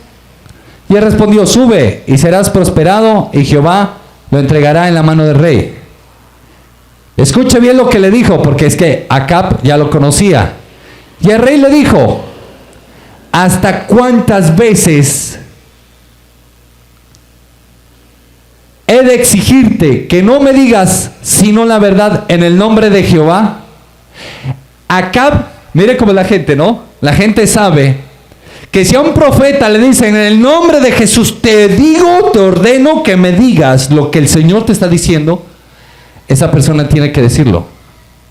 Y él respondió: sube, y serás prosperado, y Jehová lo entregará en la mano del rey. Escuche bien lo que le dijo, porque es que Acab ya lo conocía. Y el rey le dijo: ¿hasta cuántas veces he de exigirte que no me digas sino la verdad en el nombre de Jehová? Acab, mire cómo la gente, ¿no? La gente sabe que si a un profeta le dicen en el nombre de Jesús, te digo, te ordeno que me digas lo que el Señor te está diciendo, esa persona tiene que decirlo.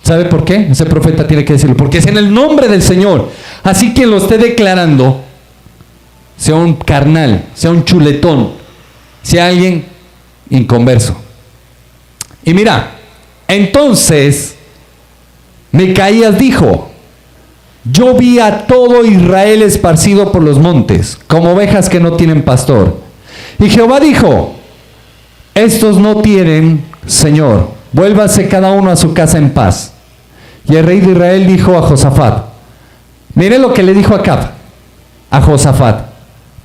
¿Sabe por qué? Ese profeta tiene que decirlo, porque es en el nombre del Señor. Así quien lo esté declarando, sea un carnal, sea un chuletón, sea alguien inconverso. Y mira, entonces Micaías dijo, yo vi a todo Israel esparcido por los montes, como ovejas que no tienen pastor. Y Jehová dijo, estos no tienen Señor, vuélvase cada uno a su casa en paz. Y el rey de Israel dijo a Josafat, mire lo que le dijo Acab a Josafat,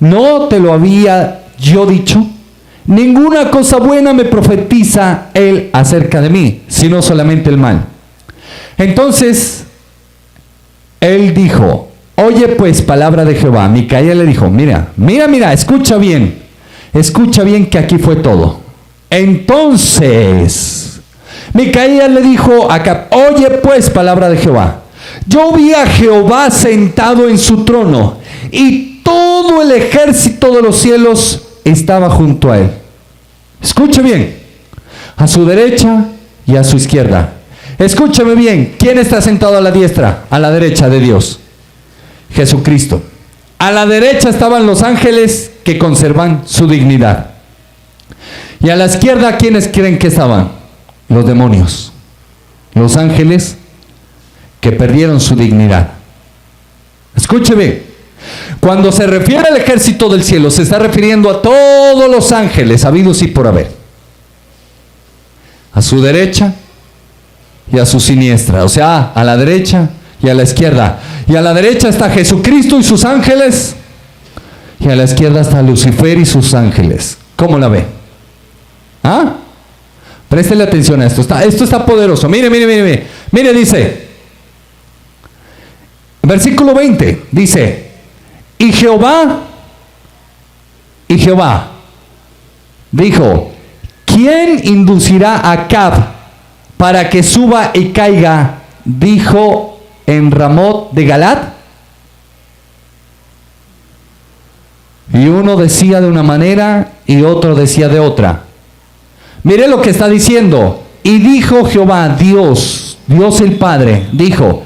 ¿no te lo había yo dicho? Ninguna cosa buena me profetiza él acerca de mí, sino solamente el mal. Entonces él dijo, oye pues palabra de Jehová. Micaías le dijo, mira, escucha bien que aquí fue todo. Entonces Micaías le dijo a Acab, oye pues palabra de Jehová. Yo vi a Jehová sentado en su trono y todo el ejército de los cielos estaba junto a él. Escuche bien, a su derecha y a su izquierda. Escúchame bien, ¿quién está sentado a la diestra? A la derecha de Dios. Jesucristo. A la derecha estaban los ángeles que conservan su dignidad. Y a la izquierda, ¿quiénes creen que estaban? Los demonios. Los ángeles que perdieron su dignidad. Escúcheme. Cuando se refiere al ejército del cielo, se está refiriendo a todos los ángeles habidos y por haber. A su derecha y a su siniestra, o sea, a la derecha y a la izquierda. Y a la derecha está Jesucristo y sus ángeles, y a la izquierda está Lucifer y sus ángeles. ¿Cómo la ve? ¿Ah? Préstele atención a esto. Esto está poderoso. Mire, dice, versículo 20, dice, y Jehová dijo, ¿quién inducirá a Acab para que suba y caiga, dijo, en Ramot de Galat? Y uno decía de una manera y otro decía de otra. Mire lo que está diciendo. Y dijo Jehová, Dios el Padre, dijo,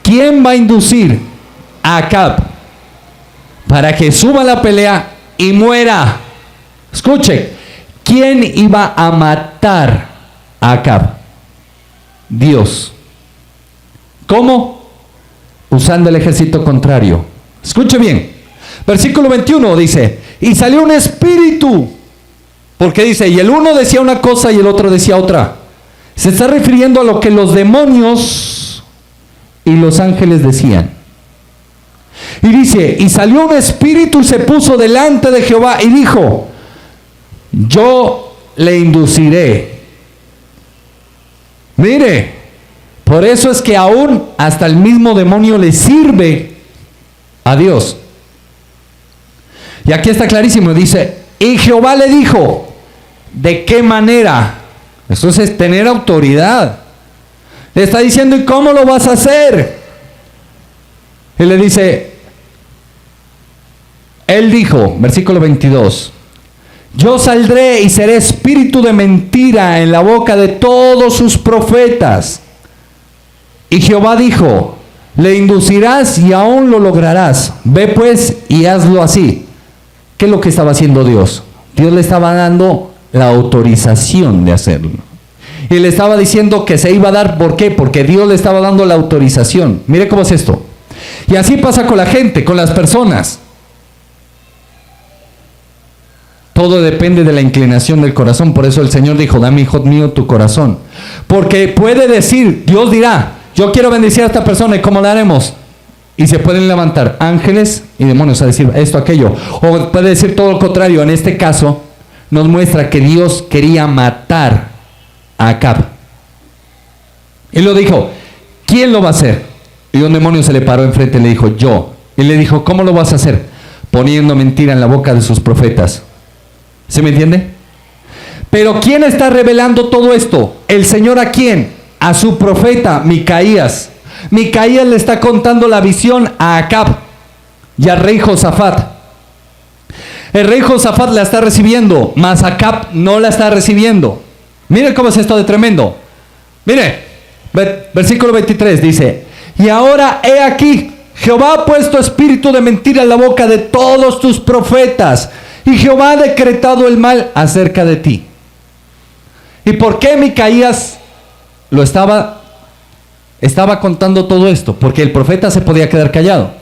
¿quién va a inducir a Acab para que suba la pelea y muera? Escuche, ¿quién iba a matar a Acab? Dios. ¿Cómo? Usando el ejército contrario. Escuche bien. Versículo 21 dice, y salió un espíritu. Porque dice, y el uno decía una cosa y el otro decía otra. Se está refiriendo a lo que los demonios y los ángeles decían. Y dice, y salió un espíritu y se puso delante de Jehová y dijo, yo le induciré. Mire, por eso es que aún hasta el mismo demonio le sirve a Dios. Y aquí está clarísimo, dice, y Jehová le dijo, ¿de qué manera? Eso es tener autoridad. Le está diciendo, ¿y cómo lo vas a hacer? Él le dice, él dijo, versículo 22, yo saldré y seré espíritu de mentira en la boca de todos sus profetas. Y Jehová dijo, le inducirás y aún lo lograrás. Ve pues y hazlo así. ¿Qué es lo que estaba haciendo Dios? Dios le estaba dando la autorización de hacerlo. Y le estaba diciendo que se iba a dar. ¿Por qué? Porque Dios le estaba dando la autorización. Mire cómo es esto. Y así pasa con la gente, con las personas. Todo depende de la inclinación del corazón. Por eso el Señor dijo, dame, hijo mío, tu corazón. Porque puede decir, Dios dirá, yo quiero bendecir a esta persona, ¿y cómo la haremos? Y se pueden levantar ángeles y demonios a decir esto, aquello. O puede decir todo lo contrario. En este caso, nos muestra que Dios quería matar a Acab. Y lo dijo, ¿quién lo va a hacer? Y un demonio se le paró enfrente y le dijo, yo. Y le dijo, ¿cómo lo vas a hacer? Poniendo mentira en la boca de sus profetas. ¿Se me entiende? Pero ¿quién está revelando todo esto? ¿El Señor a quién? A su profeta Micaías. Micaías le está contando la visión a Acab y al rey Josafat. El rey Josafat la está recibiendo, mas Acab no la está recibiendo. Mire cómo es esto de tremendo. Mire, versículo 23 dice: y ahora he aquí, Jehová ha puesto espíritu de mentira en la boca de todos tus profetas, y Jehová ha decretado el mal acerca de ti. ¿Y por qué Micaías lo estaba contando todo esto? Porque el profeta se podía quedar callado.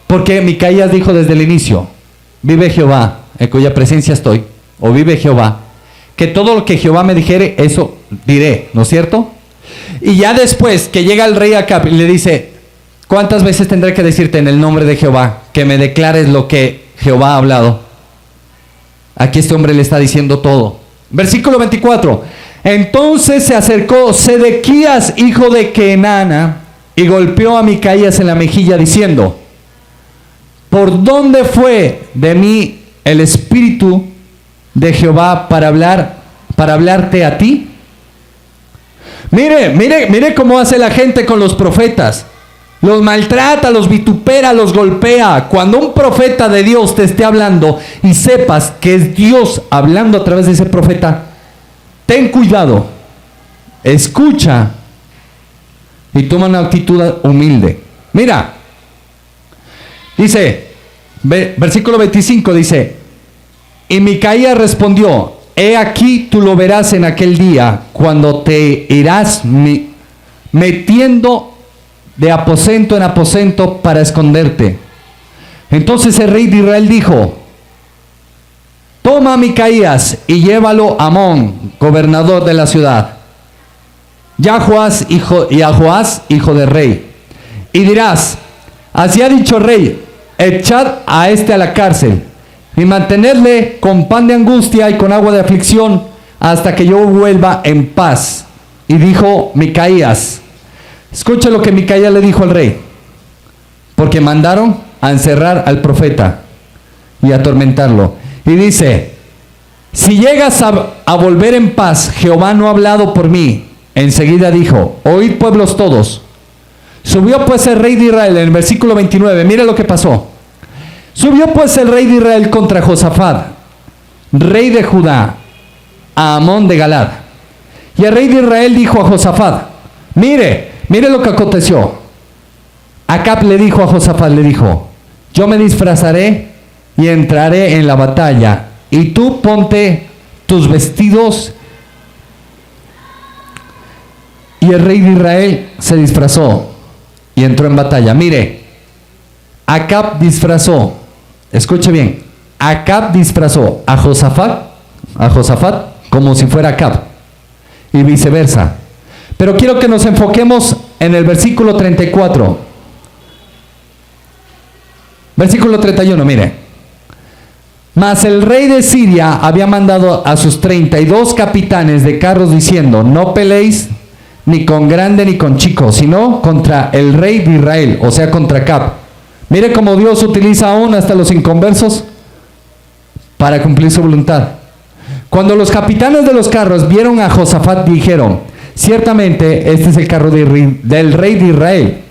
Porque Micaías dijo desde el inicio: vive Jehová, en cuya presencia estoy, o vive Jehová, que todo lo que Jehová me dijere, eso diré, ¿no es cierto? Y ya después que llega el rey Acab y le dice: ¿cuántas veces tendré que decirte en el nombre de Jehová que me declares lo que Jehová ha hablado? Aquí este hombre le está diciendo todo. Versículo 24: entonces se acercó Sedequías, hijo de Kenana, y golpeó a Micaías en la mejilla diciendo: ¿por dónde fue de mí el espíritu de Jehová para hablarte a ti? Mire cómo hace la gente con los profetas. Los maltrata, los vitupera, los golpea. Cuando un profeta de Dios te esté hablando y sepas que es Dios hablando a través de ese profeta, ten cuidado, escucha y toma una actitud humilde. Mira, dice, versículo 25 dice: y Micaías respondió: he aquí tú lo verás en aquel día, cuando te irás metiendo de aposento en aposento para esconderte. Entonces el rey de Israel dijo: toma a Micaías y llévalo a Amón, gobernador de la ciudad, y a Joás, hijo del rey, y dirás: así ha dicho el rey, echad a este a la cárcel y mantenedle con pan de angustia y con agua de aflicción hasta que yo vuelva en paz. Y dijo Micaías, escucha lo que Micaías le dijo al rey, porque mandaron a encerrar al profeta y a atormentarlo. Y dice: si llegas a volver en paz, Jehová no ha hablado por mí. Enseguida dijo: oíd pueblos todos. Subió pues el rey de Israel, en el versículo 29, mira lo que pasó. Subió pues el rey de Israel contra Josafat, rey de Judá, a Amón de Galad. Y el rey de Israel dijo a Josafat: mire lo que aconteció. Acab le dijo a Josafat, le dijo: yo me disfrazaré y entraré en la batalla, y tú ponte tus vestidos. Y el rey de Israel se disfrazó y entró en batalla. Mire, Acab disfrazó, escuche bien, Acab disfrazó a Josafat como si fuera Acab, y viceversa. Pero quiero que nos enfoquemos en el versículo 34. Versículo 31, mire. Mas el rey de Siria había mandado a sus 32 capitanes de carros diciendo: no peleéis ni con grande ni con chico, sino contra el rey de Israel, o sea, contra Acab. Mire cómo Dios utiliza aún hasta los inconversos para cumplir su voluntad. Cuando los capitanes de los carros vieron a Josafat, dijeron: ciertamente este es el carro del rey de Israel.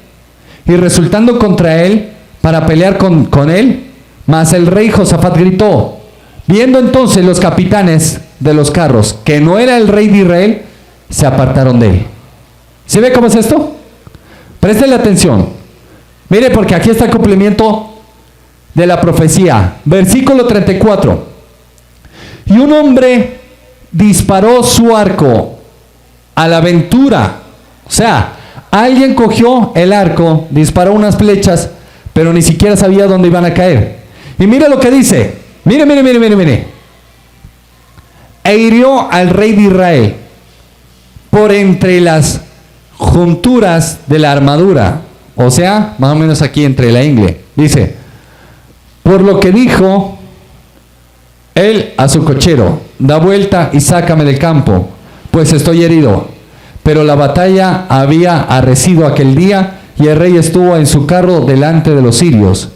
Y resultando contra él para pelear con él, mas el rey Josafat gritó. Viendo entonces los capitanes de los carros que no era el rey de Israel, se apartaron de él. ¿Se ve cómo es esto? Préstele atención. Mire, porque aquí está el cumplimiento de la profecía. Versículo 34. Y un hombre disparó su arco a la aventura. O sea, alguien cogió el arco, disparó unas flechas, pero ni siquiera sabía dónde iban a caer. Y mire lo que dice. Mire. E hirió al rey de Israel por entre las junturas de la armadura. O sea, más o menos aquí entre la ingle. Dice: por lo que dijo él a su cochero: da vuelta y sácame del campo, pues estoy herido. Pero la batalla había arrecido aquel día, y el rey estuvo en su carro delante de los sirios.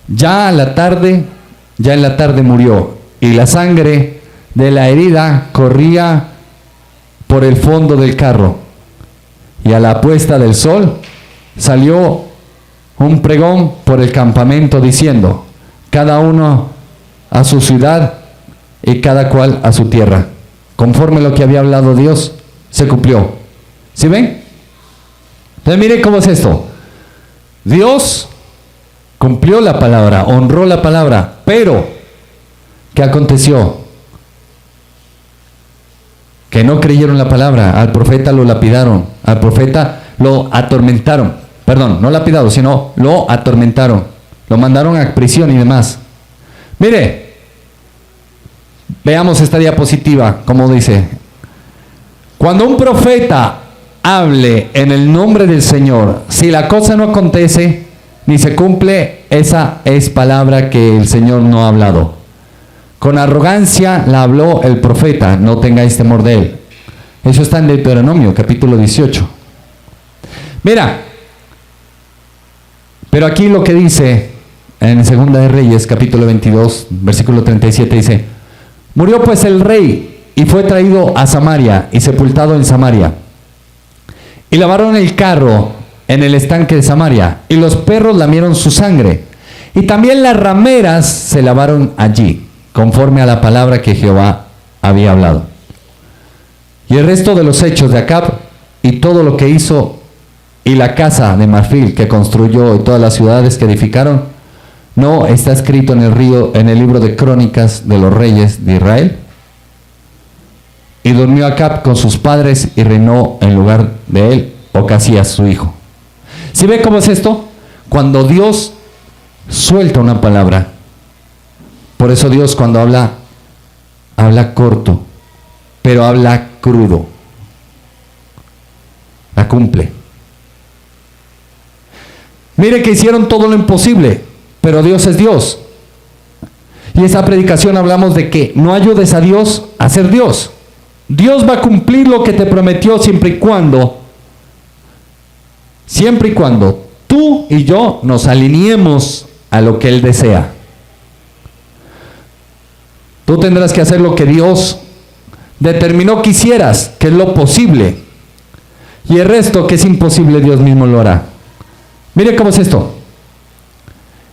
Ya en la tarde murió, y la sangre de la herida corría por el fondo del carro. Y a la puesta del sol salió un pregón por el campamento diciendo: cada uno a su ciudad y cada cual a su tierra. Conforme lo que había hablado Dios, se cumplió. ¿Sí ven? Entonces miren cómo es esto. Dios cumplió la palabra, honró la palabra, pero ¿qué aconteció? Que no creyeron la palabra, al profeta lo lapidaron, al profeta lo atormentaron, perdón, no lapidaron, sino lo atormentaron, lo mandaron a prisión y demás. Mire, veamos esta diapositiva, como dice: cuando un profeta hable en el nombre del Señor, si la cosa no acontece ni se cumple, esa es palabra que el Señor no ha hablado. Con arrogancia la habló el profeta, no tengáis temor de él. Eso está en Deuteronomio, capítulo 18. Mira, pero aquí lo que dice en Segunda de Reyes, capítulo 22, versículo 37, dice: murió pues el rey y fue traído a Samaria y sepultado en Samaria. Y lavaron el carro en el estanque de Samaria, y los perros lamieron su sangre, y también las rameras se lavaron allí, conforme a la palabra que Jehová había hablado. Y el resto de los hechos de Acab, y todo lo que hizo, y la casa de marfil que construyó, y todas las ciudades que edificaron, ¿no está escrito en el libro de crónicas de los reyes de Israel? Y durmió Acab con sus padres y reinó en lugar de él Ocasías su hijo. ¿Sí ve cómo es esto? Cuando Dios suelta una palabra, por eso Dios cuando habla, habla corto, pero habla crudo, la cumple. Mire que hicieron todo lo imposible, pero Dios es Dios. Y esa predicación hablamos de que no ayudes a Dios a ser Dios. Dios va a cumplir lo que te prometió siempre y cuando tú y yo nos alineemos a lo que Él desea. Tú tendrás que hacer lo que Dios determinó que hicieras, que es lo posible. Y el resto que es imposible, Dios mismo lo hará. Mire cómo es esto.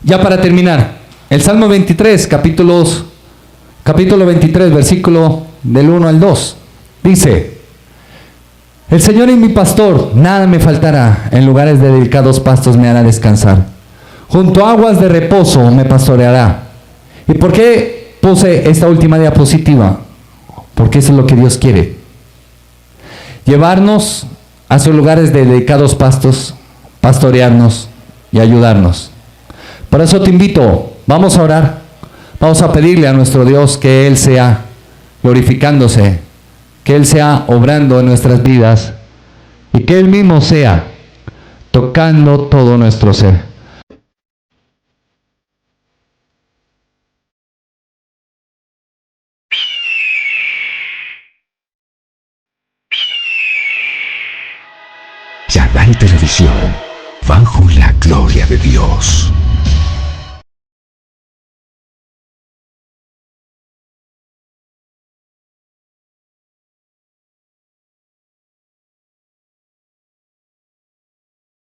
Ya para terminar, el Salmo 23, capítulo 23, versículo del 1 al 2. Dice: el Señor es mi pastor, nada me faltará, en lugares de delicados pastos me hará descansar, junto a aguas de reposo me pastoreará. ¿Y por qué puse esta última diapositiva? Porque eso es lo que Dios quiere, llevarnos a sus lugares de delicados pastos, pastorearnos y ayudarnos. Por eso te invito, vamos a orar, vamos a pedirle a nuestro Dios que Él sea glorificándose, que Él sea obrando en nuestras vidas y que Él mismo sea tocando todo nuestro ser. Chadai Televisión, bajo la gloria de Dios.